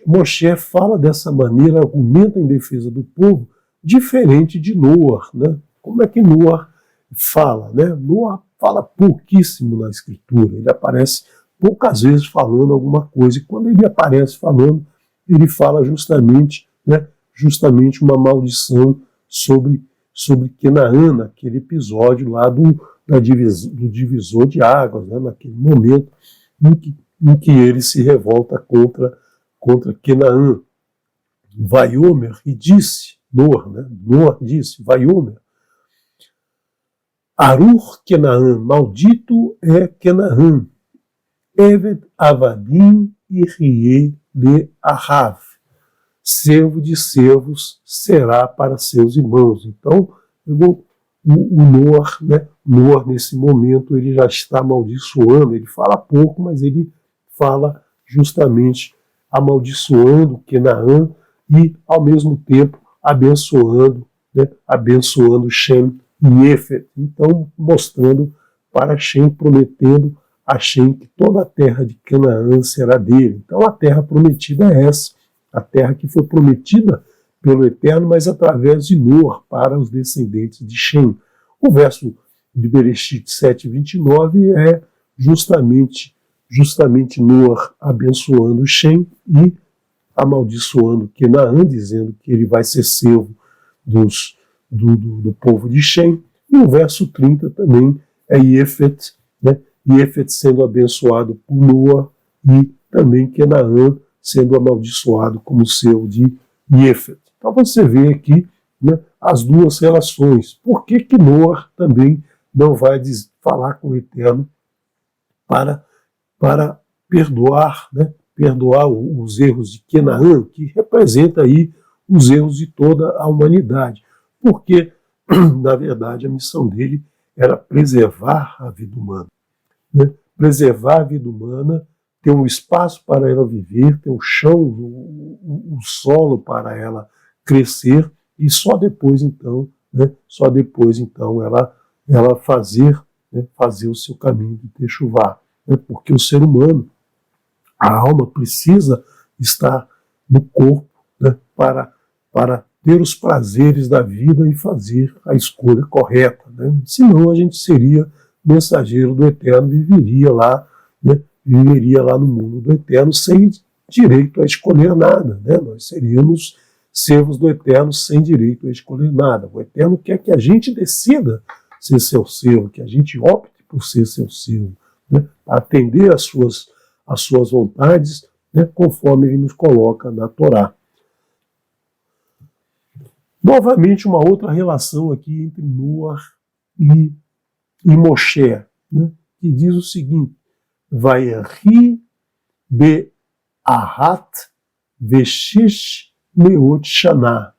Moshe fala dessa maneira, argumenta em defesa do povo, diferente de Noar, né? Como é que Noar fala, né? Noar fala pouquíssimo na escritura, ele aparece poucas vezes falando alguma coisa, e quando ele aparece falando, ele fala justamente, né, justamente uma maldição sobre Canaã, naquele episódio lá do divisor de águas, né, naquele momento em que ele se revolta contra Canaã. Vaiomer, e disse, Noar disse, Vaiomer, Arur Canaã, maldito é Canaã, Eved Avadim e Rie de Ahav, servo de servos será para seus irmãos. Então, o Noar, né, Noar, nesse momento, ele já está amaldiçoando, ele fala pouco, mas ele fala justamente amaldiçoando Canaã e, ao mesmo tempo, abençoando Shem e Efet. Então, mostrando para Shem, prometendo a Shem que toda a terra de Canaã será dele. Então, a terra prometida é essa, a terra que foi prometida pelo Eterno, mas através de Noar para os descendentes de Shem. O verso de Bereshit 7:29 é justamente Noar abençoando Shem e amaldiçoando Canaã, dizendo que ele vai ser servo do povo de Shem. E o verso 30 também é Yefet, né? Yefet sendo abençoado por Noar e também Canaã sendo amaldiçoado como servo de Yefet. Então você vê aqui, né, as duas relações. Por que Noar também não vai falar com o Eterno para perdoar, né, perdoar os erros de Canaã, que representa aí os erros de toda a humanidade? Porque, na verdade, a missão dele era preservar a vida humana. Né? Preservar a vida humana, ter um espaço para ela viver, ter um chão, um solo para ela crescer, e só depois então ela fazer o seu caminho de Techuvá, né? Porque o ser humano, a alma precisa estar no corpo, né, para ter os prazeres da vida e fazer a escolha correta, né? Senão a gente seria mensageiro do Eterno, viveria lá no mundo do Eterno sem direito a escolher nada, né? Nós seríamos servos do Eterno sem direito a escolher nada. O Eterno quer que a gente decida ser seu servo, que a gente opte por ser seu servo, né? Atender às suas vontades, né? Conforme ele nos coloca na Torá. Novamente, uma outra relação aqui entre Noar e Moshe, né? Que diz o seguinte: Vayarhi be'ahat veshesh meot shana.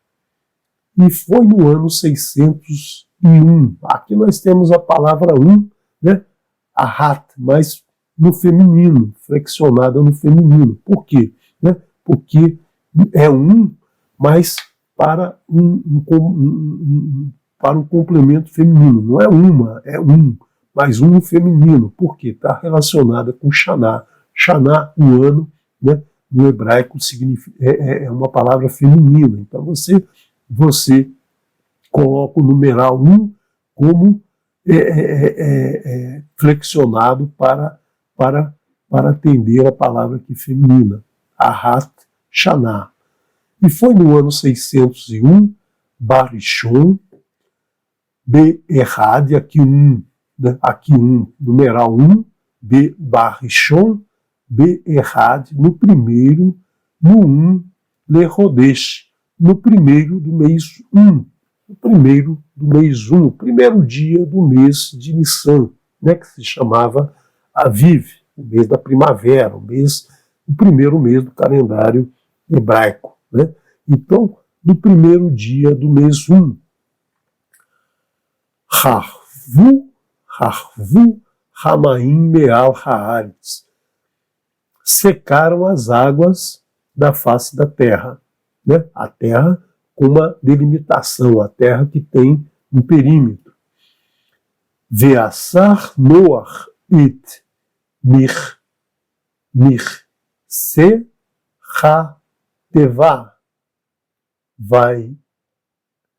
E foi no ano 601. Aqui nós temos a palavra né? Ahat, mas no feminino, flexionada no feminino. Por quê? Né? Porque é mas para um complemento feminino. Não é uma, é mas um feminino. Por quê? Está relacionada com Shana. Shana, o ano, né, no hebraico é uma palavra feminina. Então você coloca o numeral 1 como flexionado para atender a palavra aqui feminina, Ahat Shana. E foi no ano 601, Barishon, Be-Erad, aqui né, numeral 1, Be-Barishon, Be-Erad, no primeiro, no Le-Rodesh, no primeiro do mês 1. O primeiro do mês 1, o primeiro dia do mês de Nissan, né, que se chamava Aviv, o mês da primavera, o primeiro mês do calendário hebraico. Né? Então, no primeiro dia do mês 1, Harvu Hamaim Meal Haaretz, secaram as águas da face da terra. Né? A terra com uma delimitação, a terra que tem um perímetro. Ve'asar Noach et se ha-teva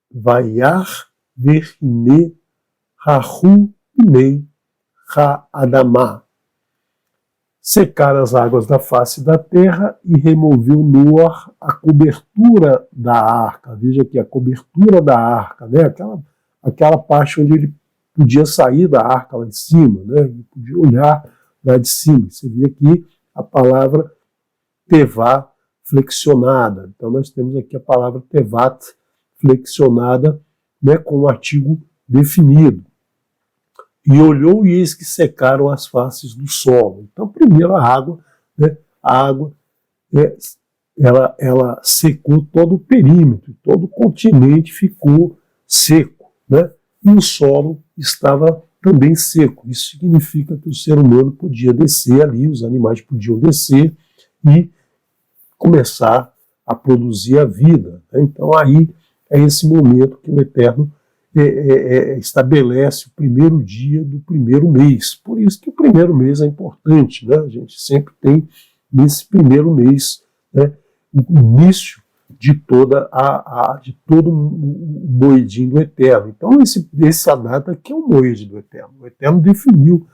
vayach vechine hahu pnei ha-adamah. Secar as águas da face da terra e removeu Noach a cobertura da arca. Veja aqui, a cobertura da arca, né? Aquela parte onde ele podia sair da arca lá de cima, né? Ele podia olhar lá de cima. Você vê aqui a palavra tevá flexionada. Então nós temos aqui a palavra tevat flexionada, né, com o artigo definido. E olhou e eis que secaram as faces do solo. Então, primeiro a água, né, ela secou todo o perímetro, todo o continente ficou seco, né, e o solo estava também seco. Isso significa que o ser humano podia descer ali, os animais podiam descer e começar a produzir a vida. Né? Então, aí é esse momento que o Eterno estabelece o primeiro dia do primeiro mês. Por isso que o primeiro mês é importante, né? A gente sempre tem nesse primeiro mês, né, o início de todo o moedim do Eterno. Então essa data aqui é o moed do Eterno. O Eterno definiu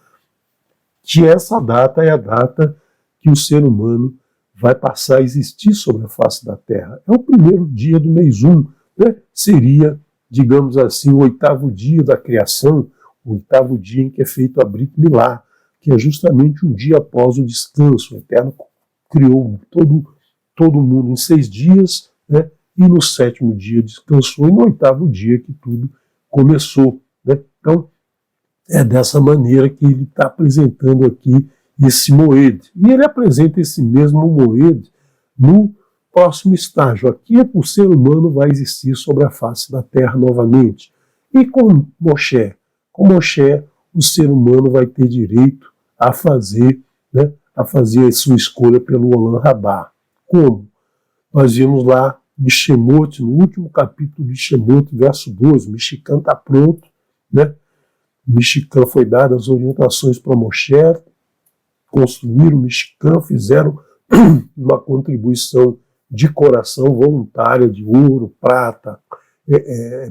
que essa data é a data que o ser humano vai passar a existir sobre a face da Terra. É o primeiro dia do mês 1, né? Seria, digamos assim, o 8º dia da criação, o 8º dia em que é feito a Brit Milá, que é justamente um dia após o descanso. O Eterno criou todo o mundo em 6 dias, né? E no 7º dia descansou, e no 8º dia que tudo começou. Né? Então, é dessa maneira que ele está apresentando aqui esse moed. E ele apresenta esse mesmo moed no próximo estágio. Aqui é que o ser humano vai existir sobre a face da terra novamente. E com Moshe? Com Moshe, o ser humano vai ter direito a fazer, né, a sua escolha pelo Olam Rabá. Como? Nós vimos lá em Shemot, no último capítulo de Shemot, verso 12, o Mishkan está pronto, né? O Mishkan foi dado as orientações para Moshe, construíram o Mishkan, fizeram uma contribuição de coração voluntária de ouro, prata,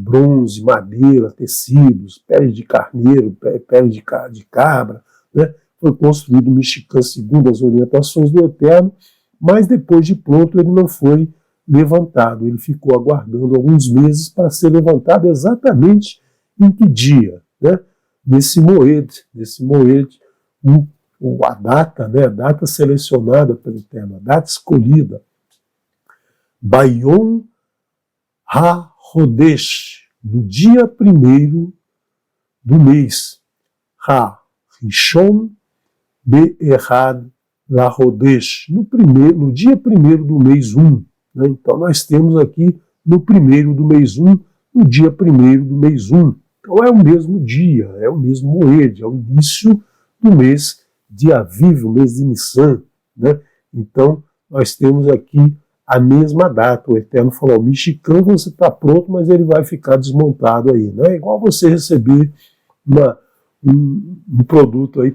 bronze, madeira, tecidos, pele de carneiro, pele de cabra, né? Foi construído o Mishkan segundo as orientações do Eterno, mas depois de pronto ele não foi levantado, ele ficou aguardando alguns meses para ser levantado exatamente em que dia, né? Nesse moed, a data, né? A data selecionada pelo Eterno, a data escolhida, Bayom Ha-Rodesh, no dia 1º do mês, Ha-Rishon Be-Erad La-Rodesh, no dia 1º do mês 1. Né? Então nós temos aqui no 1º do mês 1, no dia 1º do mês 1. Então é o mesmo dia, é o mesmo moed, é o início do mês de Aviv, o mês de Nissan. Né? Então nós temos aqui a mesma data. O Eterno falou, o Mishkan você está pronto, mas ele vai ficar desmontado aí. Né? É igual você receber um produto aí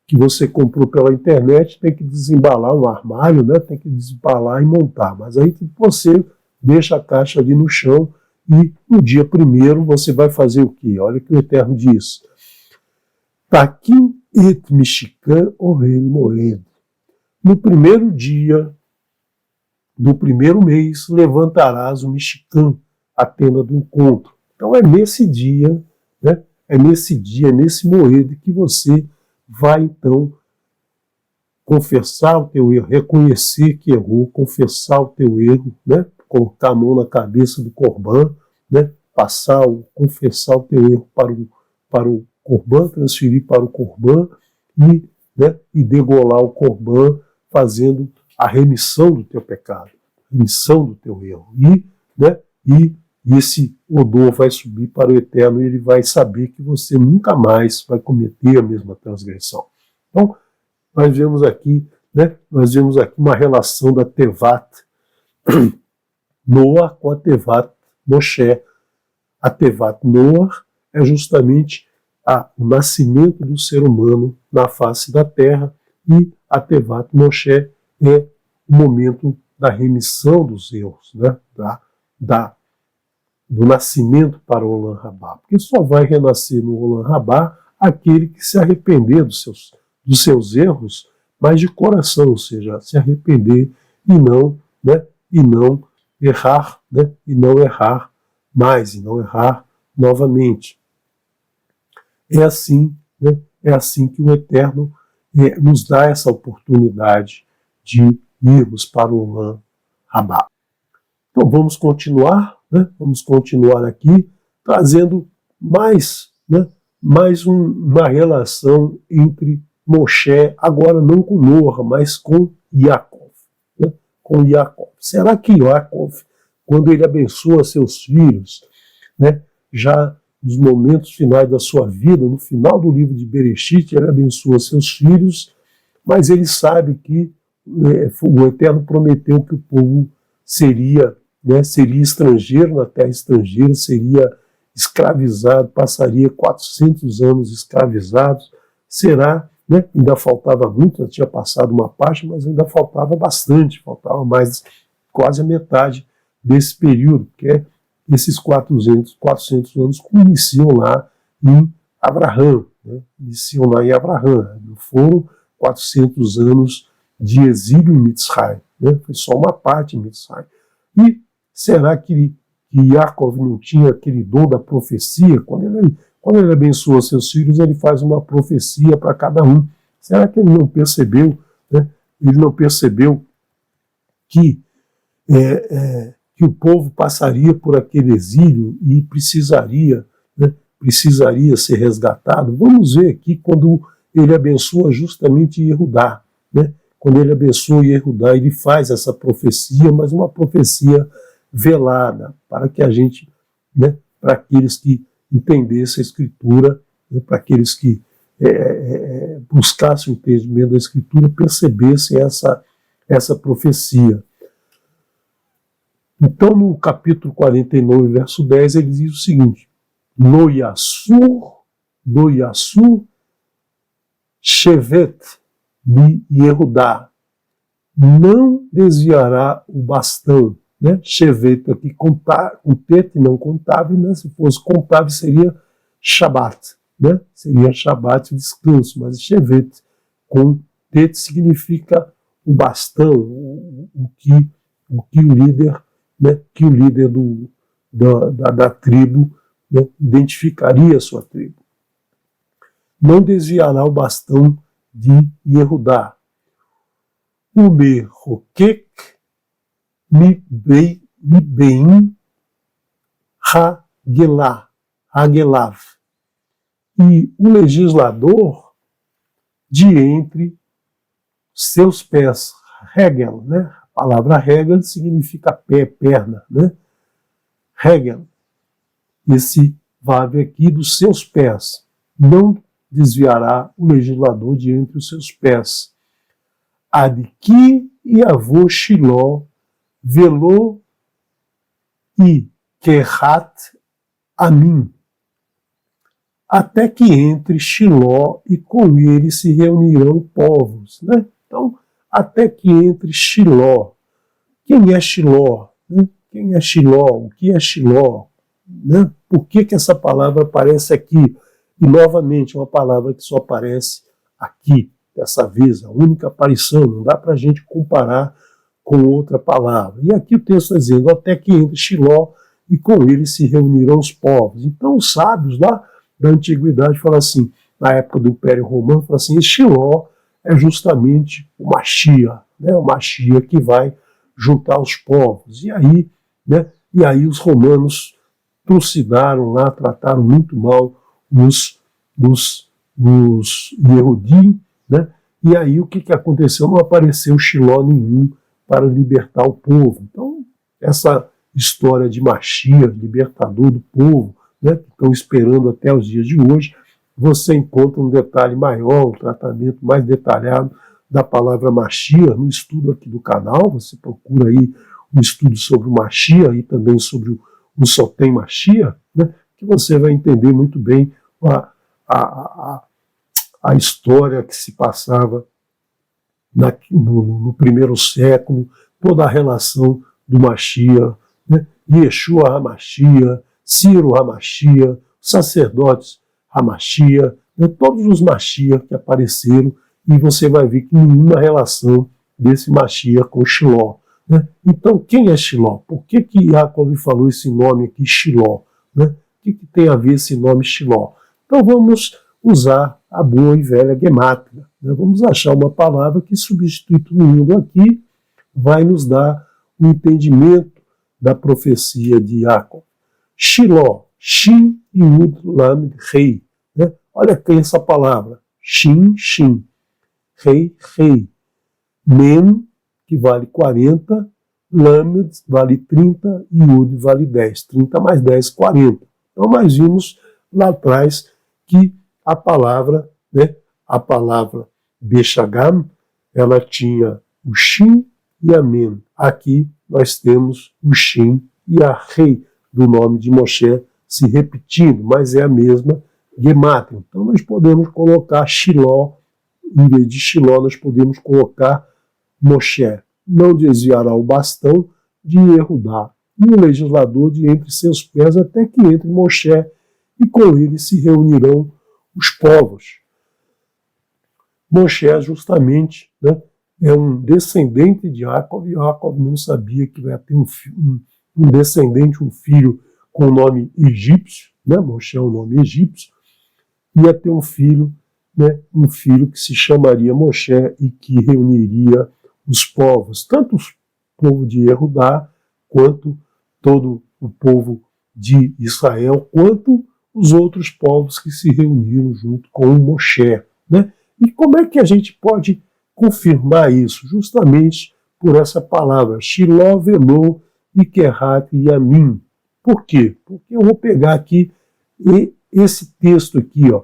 que você comprou pela internet, tem que desembalar um armário, né? Tem que desembalar e montar. Mas aí você deixa a caixa ali no chão e no dia primeiro você vai fazer o quê? Olha o que o Eterno diz. Takim et Michikan Ohel Moed. No primeiro dia do primeiro mês levantarás o Michikan, a tenda do encontro. Então é nesse dia, né? É nesse Moed que você vai então confessar o teu erro, reconhecer que errou, confessar o teu erro, né? Colocar a mão na cabeça do Corban, né? Confessar o teu erro para o Corban, transferir para o Corban e, né? E degolar o Corban, fazendo a remissão do teu pecado, remissão do teu erro. Né? E esse odor vai subir para o Eterno e ele vai saber que você nunca mais vai cometer a mesma transgressão. Então, nós vemos aqui, né? Nós vemos aqui uma relação da Tevat Noah com a Tevat Moshe. A Tevat Noah é justamente o nascimento do ser humano na face da terra e a Tevat Moshe é o momento da remissão dos erros, né? Do nascimento para o Olam Rabá. Porque só vai renascer no Olam Rabá aquele que se arrepender dos seus erros, mas de coração, ou seja, se arrepender e não, né? E não errar, né? E não errar mais, e não errar novamente. É assim, né? É assim que o Eterno nos dá essa oportunidade de irmos para o Olam Rabá. Então vamos continuar, né? Vamos continuar aqui trazendo mais, né? Uma relação entre Moshe, agora não com Noah, mas com Yaakov. Né? Com Yaakov. Será que Yaakov, quando ele abençoa seus filhos, né? Já nos momentos finais da sua vida, no final do livro de Bereshit, ele abençoa seus filhos, mas ele sabe que o Eterno prometeu que o povo seria, né, seria estrangeiro na terra estrangeira, seria escravizado, passaria 400 anos escravizados. Será, né, ainda faltava muito, já tinha passado uma parte, mas ainda faltava bastante, faltava mais, quase a metade desse período, que é esses 400 anos que iniciam lá em Abraham, né? Iniciam lá em Abraham. Não foram 400 anos de exílio em Mitzrayim, né? Foi só uma parte em Mitzrayim. E será que Yaakov não tinha aquele dom da profecia? Quando ele abençoa seus filhos, ele faz uma profecia para cada um. Será que ele não percebeu, né? Ele não percebeu que o povo passaria por aquele exílio e precisaria, né, precisaria ser resgatado? Vamos ver aqui quando ele abençoa justamente Yehudá, né? Quando ele abençoa Yehudá, ele faz essa profecia, mas uma profecia velada, para que a gente, né, para aqueles que entendessem a Escritura, né, para aqueles que buscassem o entendimento da Escritura, percebessem essa profecia. Então, no capítulo 49, verso 10, ele diz o seguinte: Lo Yassur Shevet mi Yehudá, não desviará o bastão, né? Shevet aqui com tete não contável, né? Se fosse contável seria Shabat, né? Seria Shabat, descanso, mas Shevet com tete significa o bastão, o que o líder, né, que o líder da tribo, né, identificaria a sua tribo. Não desviará o bastão de Yehudá. Ume Rokek mi bein Hagelav. E o legislador de entre seus pés, Hegel, né? A palavra Hegel significa pé, perna, né? Hegel, esse vav aqui dos seus pés, não desviará o legislador de entre os seus pés. Adki e avô Shiló, velô e Kehat Amin. até que entre Shiló e com ele se reunirão povos. Né? Então, até que entre Shiló. Quem é Shiló? Né? Quem é Shiló? O que é Shiló? Né? Por que essa palavra aparece aqui? E, novamente, uma palavra que só aparece aqui, dessa vez, a única aparição. Não dá para a gente comparar com outra palavra. E aqui o texto está dizendo, até que entre Shiló e com ele se reunirão os povos. Então, os sábios lá da antiguidade falam assim, na época do Império Romano, falam assim, Shiló é justamente o Mashiach, né? O Mashiach que vai juntar os povos. E aí, né? E aí os romanos trucidaram lá, trataram muito mal os Yehudim, né? E aí o que aconteceu? Não apareceu Shiló nenhum para libertar o povo. Então, essa história de Mashiach, libertador do povo, né, que estão esperando até os dias de hoje, você encontra um detalhe maior, um tratamento mais detalhado da palavra Mashiach no estudo aqui do canal. Você procura aí um estudo sobre o Mashiach e também sobre o Só Tem Mashiach, né, que você vai entender muito bem a história que se passava no primeiro século, toda a relação do Mashiach, né, Yeshua HaMashiach, Ciro HaMashiach, sacerdotes HaMashiach, né, todos os Mashiach que apareceram, e você vai ver que nenhuma relação desse Mashiach com Shiló. Né? Então, quem é Shiló? Por que Yaakov falou esse nome aqui, Shiló? Né? O que tem a ver esse nome Shiló? Então vamos usar a boa e velha gemátria. Né? Vamos achar uma palavra que, substituindo aqui, vai nos dar o entendimento da profecia de Yaakov. Shiló, Shin Yud Lamed Rei. Né? Olha aqui essa palavra, Shin, Shin, Rei, Rei. Mem, que vale 40, Lamed vale 30 e Yud vale 10. 30 mais 10, 40. Então nós vimos lá atrás que a palavra, né, a palavra Beshagam, ela tinha o Shin e a Mem. Aqui nós temos o Shin e a Rei do nome de Moshe se repetindo, mas é a mesma gemátria. Então nós podemos colocar Shiló, em vez de Shiló nós podemos colocar Moshe. Não desviará o bastão de Yehudá, e o legislador de entre seus pés, até que entre Moshe, e com ele se reunirão os povos. Moshe justamente, né, é um descendente de Yaakov, e Yaakov não sabia que vai ter um descendente, um filho com o nome egípcio, né, Moshe é um nome egípcio, ia ter um filho, né, um filho que se chamaria Moshe e que reuniria os povos, tanto o povo de Yehudá, quanto todo o povo de Israel, quanto os outros povos que se reuniram junto com o Moshe. Né? E como é que a gente pode confirmar isso? Justamente por essa palavra, Shiló, Velô, Ikehat e Yamin. Por quê? Porque eu vou pegar aqui esse texto aqui, ó,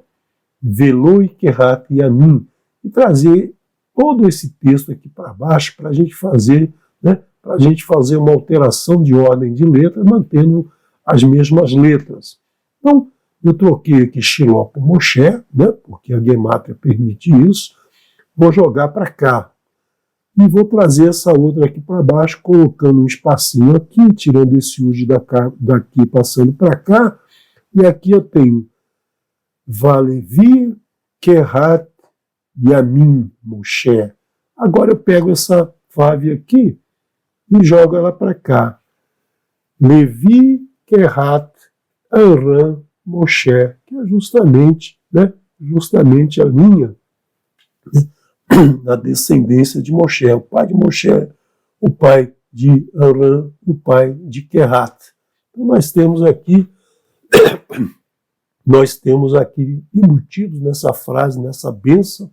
Velô, Ikehat e Yamin, e trazer todo esse texto aqui para baixo para a gente fazer, né, para a gente fazer uma alteração de ordem de letra, mantendo as mesmas letras. Então, eu troquei aqui Shiló por Moshe, né, porque a gemátria permite isso, vou jogar para cá. E vou trazer essa outra aqui para baixo, colocando um espacinho aqui, tirando esse uji daqui, passando para cá, e aqui eu tenho Valevi, Kehat, Yamin, Moshe. Agora eu pego essa Vav aqui e jogo ela para cá. Levi, Kehat, Aram, Moshe, que é justamente, né, justamente a linha, né, da descendência de Moshe. O pai de Moshe, o pai de Aram, o pai de Kehat. Então nós temos aqui embutidos nessa frase, nessa bênção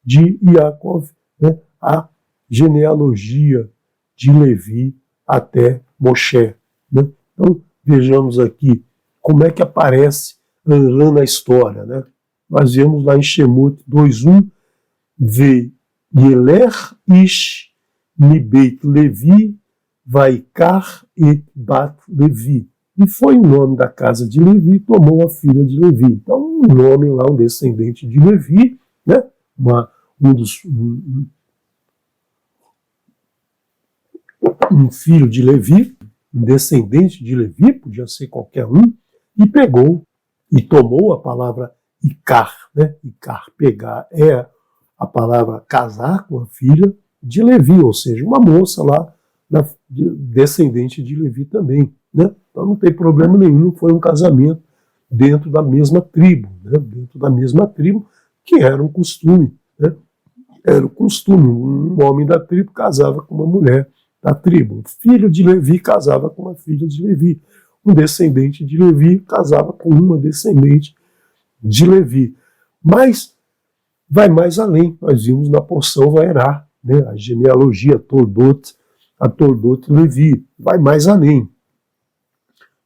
de Yaakov, né, a genealogia de Levi até Moshe. Né? Então, vejamos aqui como é que aparece Aram na história. Né? Nós vemos lá em Shemot 2.1, Ve Yeler Ish Mibeit Levi Vaikar et Bat Levi. E foi o nome da casa de Levi, tomou a filha de Levi. Então, um nome lá, um descendente de Levi, né? Um filho de Levi, um descendente de Levi, podia ser qualquer um, e pegou e tomou a palavra Icar, né? Icar, pegar, é a palavra casar com a filha de Levi, ou seja, uma moça lá, descendente de Levi também, né? Então não tem problema nenhum, foi um casamento dentro da mesma tribo, né? Dentro da mesma tribo, que era um costume, né? Era o costume, um homem da tribo casava com uma mulher da tribo, um filho de Levi casava com uma filha de Levi, um descendente de Levi casava com uma descendente de Levi. Mas vai mais além, nós vimos na porção Vaerá, né? A genealogia a Toldot Levi, vai mais além.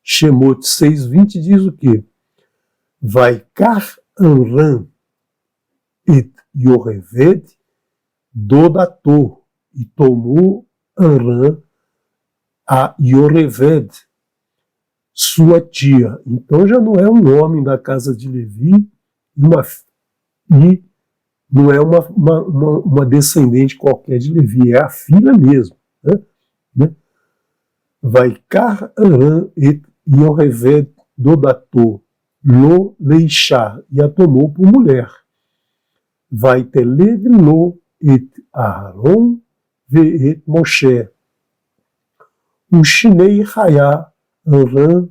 Shemot 6:20 diz o quê? Vaikar Amram et Yoreved Dodator, e tomou Amram a Yoreved, sua tia. Então já não é um homem da casa de Levi e não é uma descendente qualquer de Levi, é a filha mesmo. Né? Vaikar Amram et Yoreved Dodator lo leishá, e a tomou por mulher. Vaiteled lo et Aharon ve et Moshe. Ushinei Hayá Amram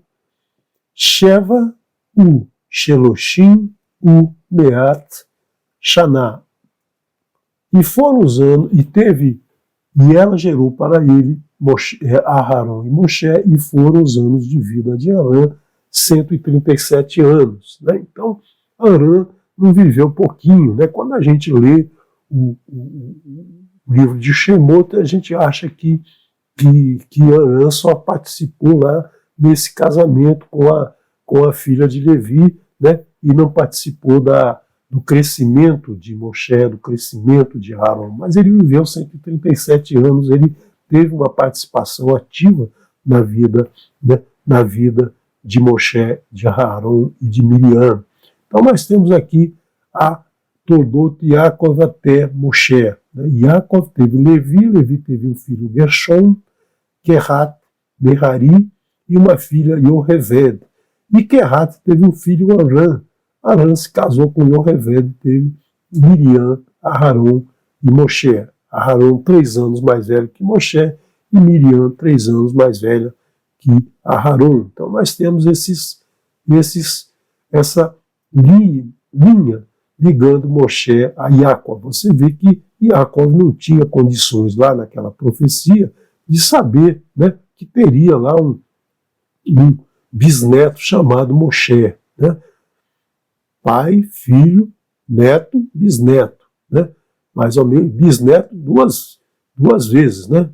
Sheva u Sheloshim u Meat Shaná. E foram os anos, e ela gerou para ele Aharon e Moshe, e foram os anos de vida de Arã, 137 anos. Né? Então, Arã não viveu pouquinho. Né? Quando a gente lê o livro de Shemot, a gente acha que Arã só participou lá nesse casamento com a filha de Levi, né? E não participou do crescimento de Moshe, do crescimento de Aaron. Mas ele viveu 137 anos, ele teve uma participação ativa na vida, né? Na vida de Moshe, de Aaron e de Miriam. Então nós temos aqui a Toldot Yaakov até Moshe. Né? Yaakov teve Levi, Levi teve um filho Gershom, Kehat, Merari, e uma filha Yoreved. E Kehat teve um filho Arã. Arã se casou com Yoreved, teve Miriam, Aharon e Moshe. Aharon 3 anos mais velho que Moshe e Miriam 3 anos mais velha que Aharon. Então nós temos essa linha ligando Moshe a Yaakov. Você vê que Yaakov não tinha condições lá naquela profecia de saber, né, que teria lá um bisneto chamado Moshe. Né? Pai, filho, neto, bisneto. Né? Mais ou menos, bisneto duas vezes. Né?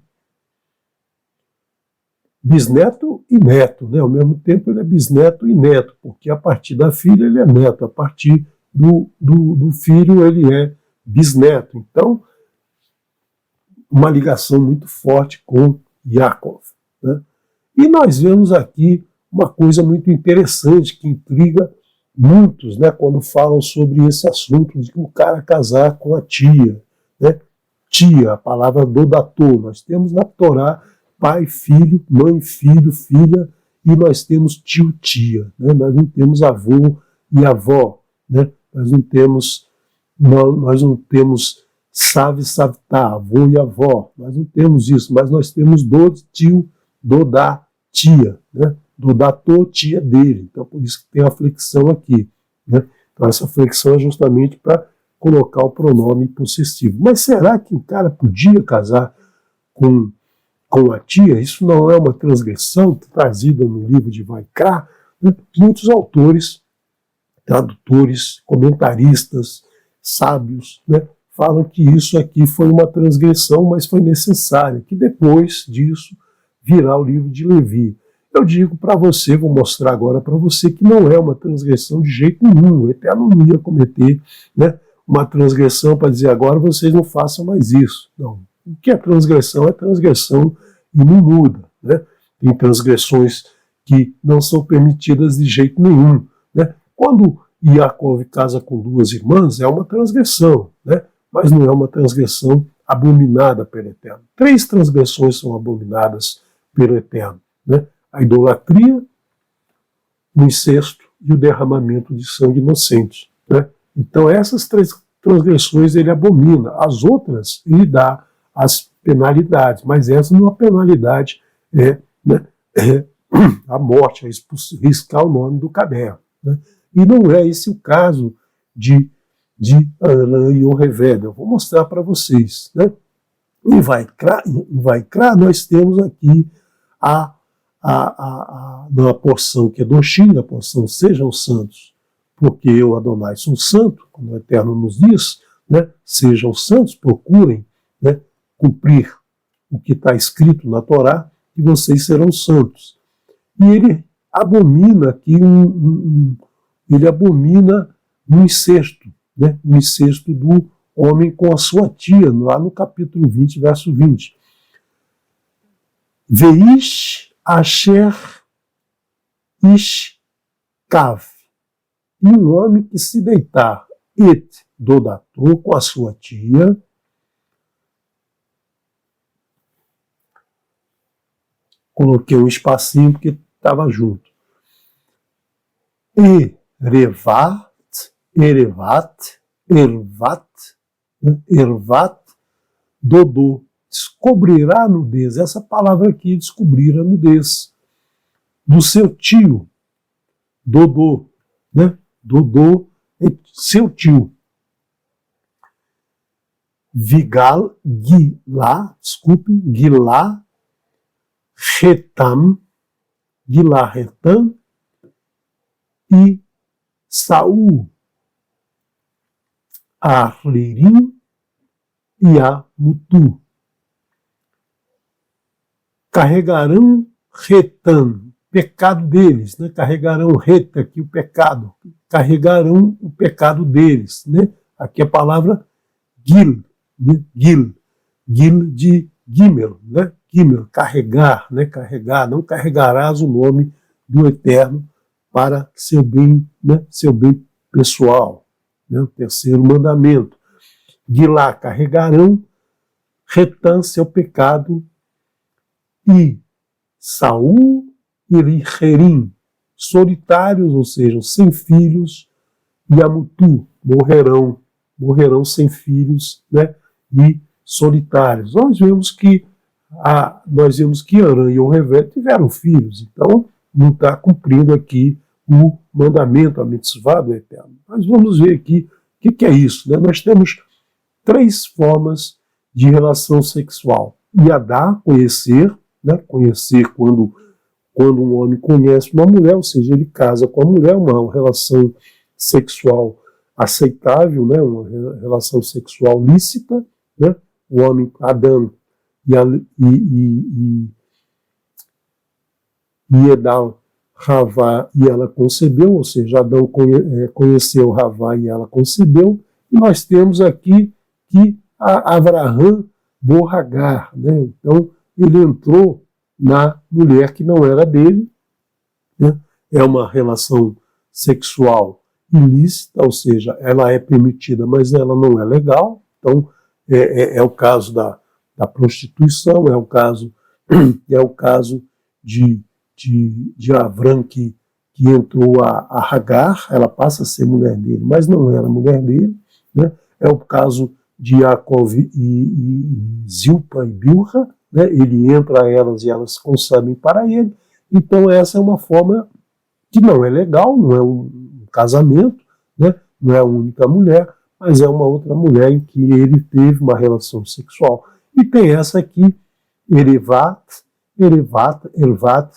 Bisneto e neto. Né? Ao mesmo tempo ele é bisneto e neto, porque a partir da filha ele é neto, a partir do filho ele é bisneto. Então, uma ligação muito forte com Yaakov. Né? E nós vemos aqui uma coisa muito interessante que intriga muitos, né, quando falam sobre esse assunto de que o cara casar com a tia. Né? Tia, a palavra dodator. Nós temos na Torá pai, filho, mãe, filho, filha, e nós temos tio, tia. Né? Nós não temos avô e avó. Né? Nós não temos Sav e Savtá, avô e avó. Nós não temos isso, mas nós temos tio, dodá, tia. Né? Dodator, tia dele. Então, por isso que tem a flexão aqui. Né? Então, essa flexão é justamente para colocar o pronome possessivo. Mas será que o cara podia casar com a tia? Isso não é uma transgressão trazida no livro de Vaikra? Né? Muitos autores, tradutores, comentaristas, sábios, né, falam que isso aqui foi uma transgressão, mas foi necessária, que depois disso virá o livro de Levi. Eu digo para você, vou mostrar agora para você que não é uma transgressão de jeito nenhum. O Eterno não ia cometer, né, uma transgressão para dizer agora vocês não façam mais isso. Não. O que é transgressão e não muda. Né? Tem transgressões que não são permitidas de jeito nenhum, né? Quando Yaakov casa com duas irmãs, é uma transgressão, né? Mas não é uma transgressão abominada pelo Eterno. 3 transgressões são abominadas pelo Eterno, né? A idolatria, o incesto e o derramamento de sangue inocente, né? Então essas 3 transgressões ele abomina, as outras ele dá as penalidades, mas essa não é uma penalidade, né, a morte, riscar o nome do caderno, né? E não é esse o caso de Arã e Yocheved. Eu vou mostrar para vocês, né? Em Vaikra nós temos aqui na porção que é Doshim, na porção sejam santos, porque eu, Adonai, sou santo, como o Eterno nos diz, né? Sejam santos, procurem, né, cumprir o que está escrito na Torá, e vocês serão santos. E ele abomina aqui ele abomina um incesto, né? Um incesto do homem com a sua tia, lá no capítulo 20, verso 20. Veish asher ishkav. E um homem que se deitar et dodator com a sua tia, coloquei um espacinho porque estava junto. Ervat, dodô. Descobrirá a nudez. Essa palavra aqui, descobrir a nudez. Do seu tio, dodô, né? Dodô é seu tio. Gilá, Retam e Saul, Arlirim e Amutu. Carregarão Retam, pecado deles, né? Carregarão Reta, aqui o pecado, carregarão o pecado deles, né? Aqui a palavra Gil, né? Gil de Gimel, né? Gimel, carregar, né? Carregar, não carregarás o nome do Eterno para seu bem, né? Seu bem pessoal, né? O terceiro mandamento. Gilá, carregarão, Retam, seu pecado, e Saul e Richerim, solitários, ou seja, sem filhos, e Amutu, morrerão sem filhos, né? E solitários. Nós vemos que Arã e Yocheved tiveram filhos, então não está cumprindo aqui o mandamento, a mitzvah do Eterno. Mas vamos ver aqui o que é isso, né? Nós temos 3 formas de relação sexual. Yadá, conhecer, né? Conhecer quando um homem conhece uma mulher, ou seja, ele casa com a mulher, uma relação sexual aceitável, né? Uma relação sexual lícita, né? O homem, Adão e Edal, Havá, e ela concebeu, ou seja, Adão conheceu Havá e ela concebeu, e nós temos aqui que Avraham Borragar, né? Então, ele entrou na mulher que não era dele, né? É uma relação sexual ilícita, ou seja, ela é permitida, mas ela não é legal. Então, é o caso da prostituição, é o caso de Avram que entrou a Hagar, ela passa a ser mulher dele, mas não era mulher dele, né? É o caso de Yaakov e Zilpa e Bilha, né? Ele entra a elas e elas concebem para ele. Então essa é uma forma que não é legal, não é um casamento, né? Não é a única mulher, mas é uma outra mulher em que ele teve uma relação sexual. E tem essa aqui, Ervat,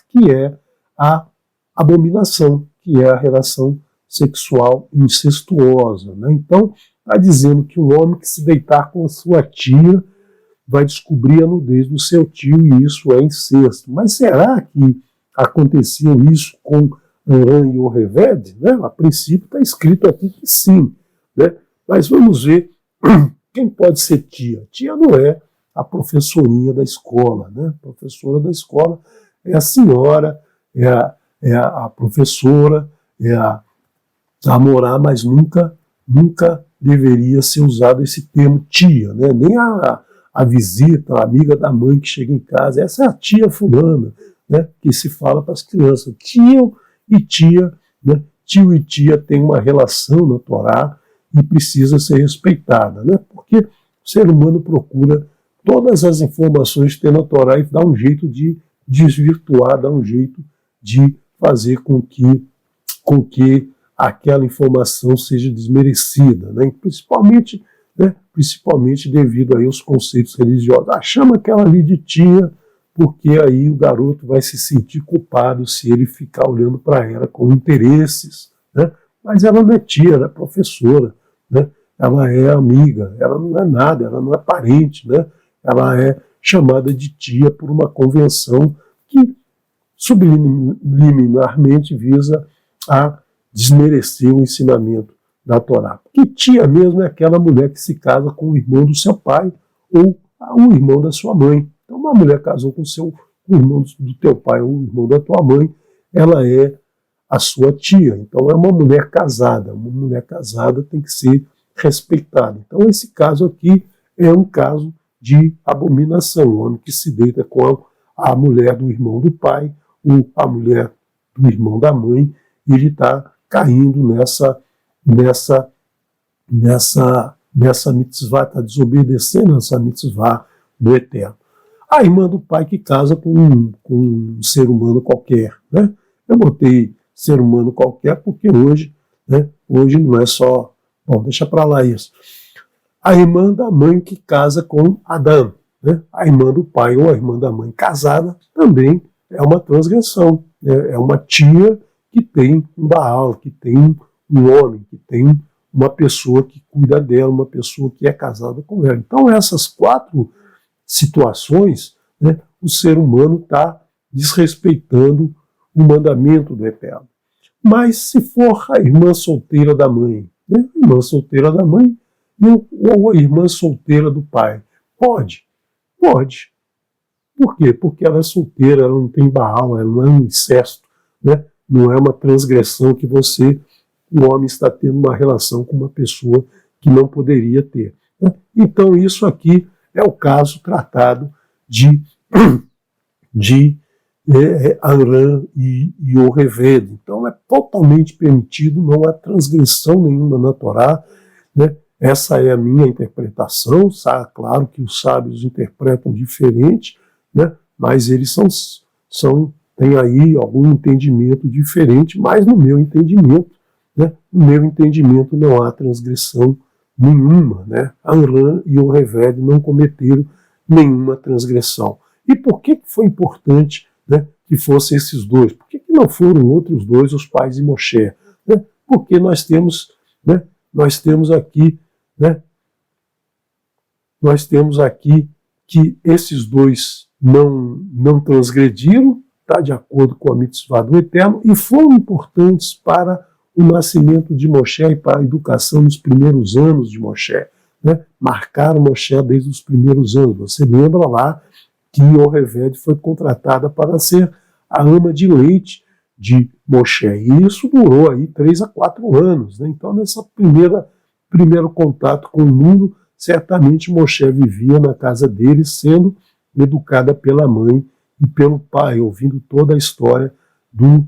que é a abominação, que é a relação sexual incestuosa, né? Então, está dizendo que um homem que se deitar com a sua tia vai descobrir a nudez do seu tio, e isso é incesto. Mas será que acontecia isso com Arã e Yocheved? Né? A princípio está escrito aqui que sim, né? Mas vamos ver quem pode ser tia. Tia não é a professorinha da escola, né? A professora da escola é a senhora, é a professora, é a namorar, mas nunca deveria ser usado esse termo tia, né? Nem a visita, a amiga da mãe que chega em casa, essa é a tia fulana, né? Que se fala para as crianças. Tio e tia, né? Tio e tia têm uma relação na Torá e precisa ser respeitada, né? Porque o ser humano procura todas as informações que tem na Torá e dá um jeito de desvirtuar, dá um jeito de fazer com que aquela informação seja desmerecida, né? Principalmente devido aí aos conceitos religiosos. Chama aquela ali de tia, porque aí o garoto vai se sentir culpado se ele ficar olhando para ela com interesses, né? Mas ela não é tia, ela é professora, né? Ela é amiga, ela não é nada, ela não é parente, né? Ela é chamada de tia por uma convenção que subliminarmente visa a desmerecer o ensinamento da Torá. Porque tia mesmo é aquela mulher que se casa com o irmão do seu pai ou o irmão da sua mãe. Então, uma mulher casou com o irmão do teu pai ou o irmão da tua mãe, ela é a sua tia. Então, é uma mulher casada. Uma mulher casada tem que ser respeitada. Então, esse caso aqui é um caso de abominação. O homem que se deita com a mulher do irmão do pai ou a mulher do irmão da mãe, ele está caindo nessa mitzvah, está desobedecendo essa mitzvah do Eterno. A irmã do pai que casa com um ser humano qualquer, né? Eu botei ser humano qualquer porque hoje, né, hoje não é só... Bom, deixa para lá isso. A irmã da mãe que casa com Adão, né? A irmã do pai ou a irmã da mãe casada também é uma transgressão, né? É uma tia que tem um Baal, que tem um homem, que tem uma pessoa que cuida dela, uma pessoa que é casada com ela. Então, essas 4 situações, né, o ser humano está desrespeitando o mandamento do Eterno. Mas se for a irmã solteira da mãe, né, a irmã solteira da mãe ou a irmã solteira do pai, pode? Pode. Por quê? Porque ela é solteira, ela não tem Baal, ela não é um incesto, né? Não é uma transgressão que o homem está tendo uma relação com uma pessoa que não poderia ter, né? Então isso aqui é o caso tratado de Aram e Yocheved. Então é totalmente permitido, não há transgressão nenhuma na Torá, né? Essa é a minha interpretação, claro que os sábios interpretam diferente, né? Mas eles têm aí algum entendimento diferente, mas no meu entendimento, né? No meu entendimento não há transgressão nenhuma, né? Aram e Yocheved não cometeram nenhuma transgressão. E por que foi importante, né, que fossem esses dois? Por que não foram outros dois os pais de Moshe? Né? Porque nós temos aqui, né, que esses dois não transgrediram, está de acordo com a mitzvah do Eterno, e foram importantes para o nascimento de Moshe e para a educação nos primeiros anos de Moshe, né? Marcaram Moshe desde os primeiros anos. Você lembra lá que Yocheved foi contratada para ser a ama de leite de Moshe. E isso durou aí 3 a 4 anos, né? Então, nessa primeiro contato com o mundo, certamente Moshe vivia na casa dele, sendo educada pela mãe e pelo pai, ouvindo toda a história do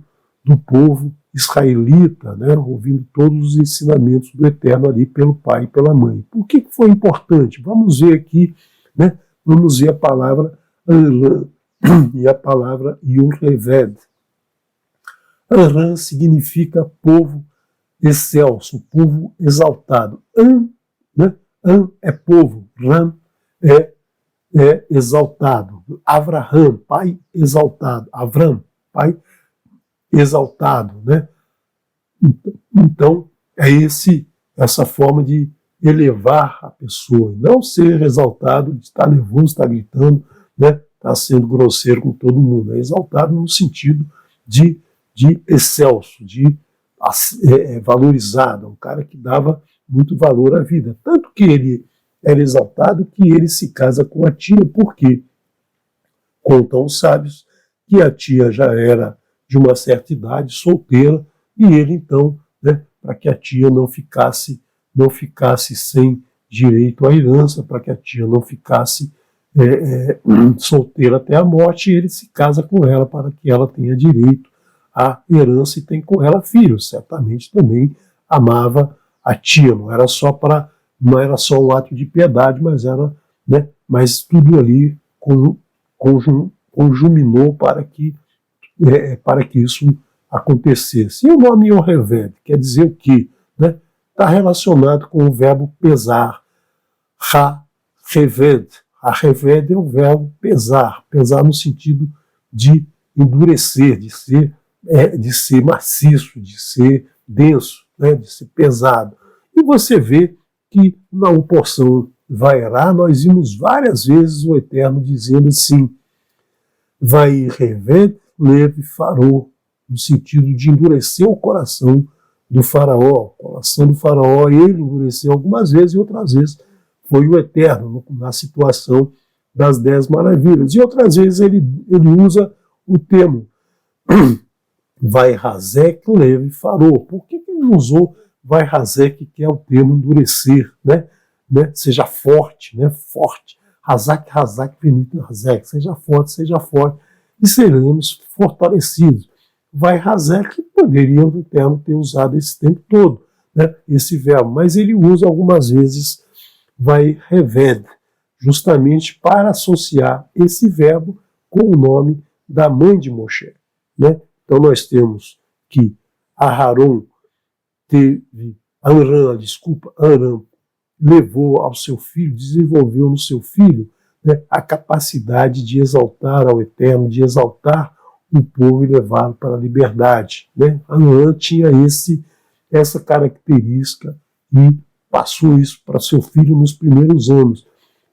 povo israelita, né? Ouvindo todos os ensinamentos do Eterno ali pelo pai e pela mãe. Por que foi importante? Vamos ver aqui, né? Vamos ver a palavra Aram e a palavra Yocheved. Aram significa povo excelso, povo exaltado. Né? Am é povo, Ram é exaltado. Avraham, pai exaltado. Avram, pai exaltado, né? Então, é essa forma de elevar a pessoa, e não ser exaltado, de estar nervoso, estar gritando, né? Estar sendo grosseiro com todo mundo. É exaltado no sentido de excelso, de valorizado, um cara que dava muito valor à vida. Tanto que ele era exaltado que ele se casa com a tia, porque contam os sábios que a tia já era de uma certa idade, solteira, e ele então, né, para que a tia não ficasse sem direito à herança, para que a tia não ficasse solteira até a morte, e ele se casa com ela para que ela tenha direito à herança e tem com ela filhos. Certamente também amava a tia, não era só um ato de piedade, mas era, né, mas tudo ali conjuminou para que isso acontecesse. E o nome Yoheved quer dizer o quê? Né? Está relacionado com o verbo pesar. Ha-heved. Ha-heved é o verbo pesar. Pesar no sentido de endurecer, de ser maciço, de ser denso, né? De ser pesado. E você vê que na porção Vairá nós vimos várias vezes o Eterno dizendo assim, vai rever, leve, farou, no sentido de endurecer o coração do faraó. O coração do faraó, ele endureceu algumas vezes e outras vezes foi o Eterno, na situação das 10 maravilhas. E outras vezes ele usa o termo vai razek, leve, farou. Por que ele não usou vai razek, que é o termo endurecer, né? Seja forte, né? Forte. Razak, benito, razek. Seja forte, e seremos fortalecidos. Vai razek, que poderia o Eterno ter usado esse tempo todo, né? Esse verbo, mas ele usa algumas vezes vai reved, justamente para associar esse verbo com o nome da mãe de Moshe, né? Então nós temos que Aharon Aram levou ao seu filho, desenvolveu no seu filho, né, a capacidade de exaltar ao Eterno, de exaltar o povo e levá-lo para a liberdade, né? Aram tinha essa característica e passou isso para seu filho nos primeiros anos.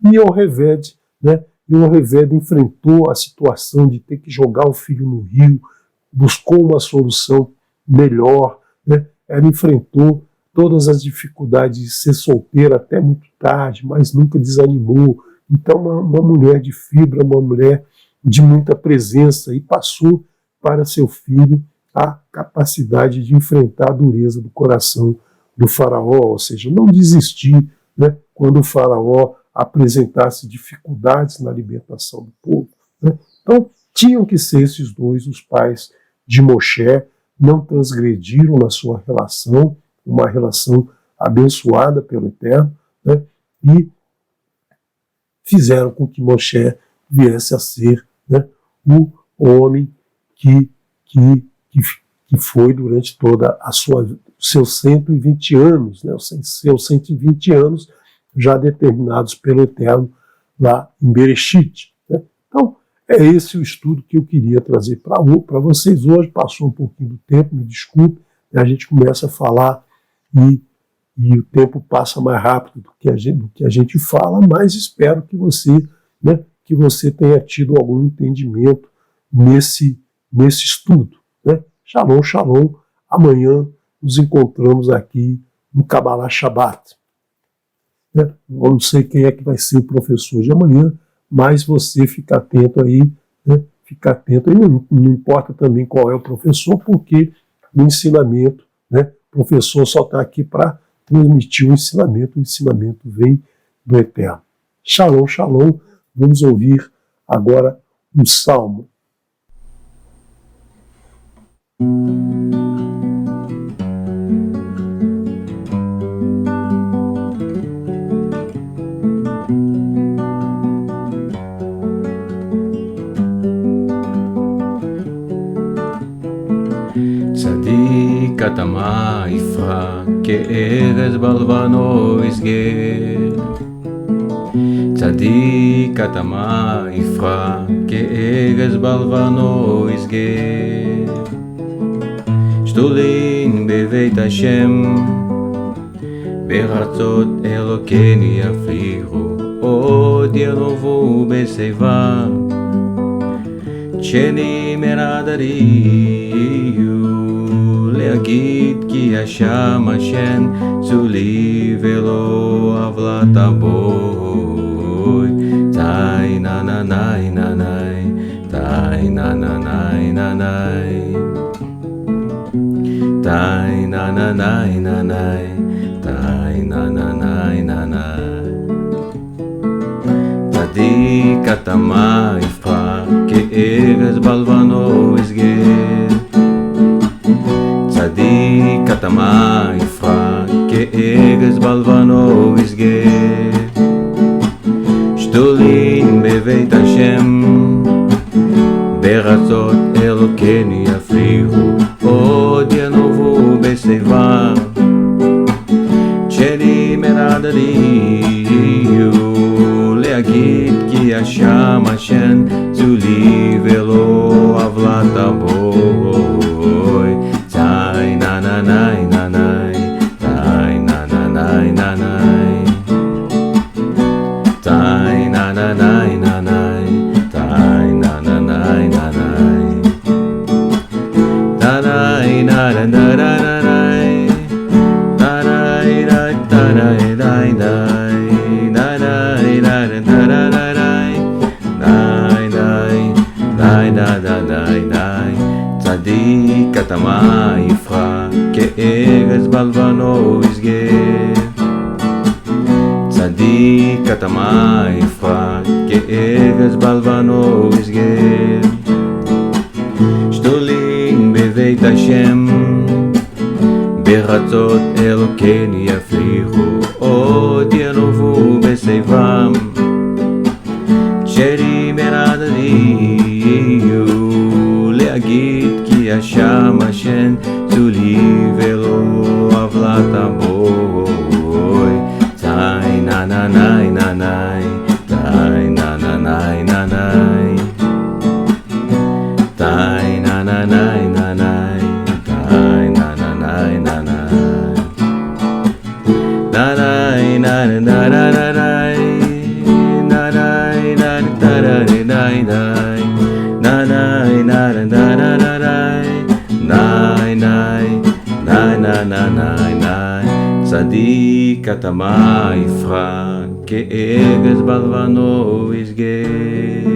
E Yoheved, né? Yoheved enfrentou a situação de ter que jogar o filho no rio, buscou uma solução melhor, né? Ela enfrentou todas as dificuldades de ser solteira até muito tarde, mas nunca desanimou. Então, uma mulher de fibra, uma mulher de muita presença, e passou para seu filho a capacidade de enfrentar a dureza do coração do faraó, ou seja, não desistir, né, quando o faraó apresentasse dificuldades na libertação do povo, né? Então, tinham que ser esses dois os pais de Moshe, não transgrediram na sua relação, uma relação abençoada pelo Eterno, né, e fizeram com que Moshe viesse a ser, né, o homem que foi durante toda seus 120 anos, né, seus 120 anos já determinados pelo Eterno lá em Bereshit, né? Então, é esse o estudo que eu queria trazer para vocês hoje. Passou um pouquinho do tempo, me desculpe, a gente começa a falar e o tempo passa mais rápido do que a gente fala, mas espero que você, né, que você tenha tido algum entendimento nesse estudo, né? Shalom, shalom. Amanhã nos encontramos aqui no Kabbalah Shabbat, né? Eu não sei quem é que vai ser o professor de amanhã, mas você fica atento aí, né? Fica atento aí, não importa também qual é o professor, porque o ensinamento, né? O professor só está aqui para transmitir o ensinamento vem do Eterno. Shalom, shalom. Vamos ouvir agora um salmo. צדיק התמה יפרע כארז בלבנו יסגר. צדיק התמה יפרע כארז בלבנו יסגר. שתולין בבית השם בארצות אלוקיני יפליחו עוד ינובו בשיבה. שני מרדריו להגיד כי השם השן צולי ולא עוולת הבוי. תאי נא נא נאי נא נאי, תאי נא נא נאי נא נאי. tai na na na na na, tai na na na na na. Tzadik atama yifra ke'erez balvano isger. Tzadik atama yifra ke'erez balvano isger. שתולים בבית השם, ברצות אלוקינו יפריחו, עוד ינובו בשיבה. שלי מרדדיו, להגיד כי השם השם צולי ולא עוולה תבואי. צי נה נה נה נה נה, צי נה נה נה נה נה, צי נה נה נה נה נה, צי נה נה נה נה נה, תנאי נה נה נה נה נה, תנאי נה תנאי נה נה, תנאי נה נה נה נה, צדיק התמה יפרח כארז בלבנו יסגר. צדיק התמה יפרח כארז בלבנו יסגר. שתולים בבית השם, ברצות אלוקינו יפריחו, עוד ינובו בשיבם. שלי מרדדיו, להגיד כי השם השם צולי ולא עוולה תבואי. צי נה נה נה נה נה, צי נה נה נה נה נה, צי נה נה נה נה נה, צי נה נה נה נה נה, תנאי נה נה נה נה נה, צדיק התמה יפרח כארז בלבנו יסגר.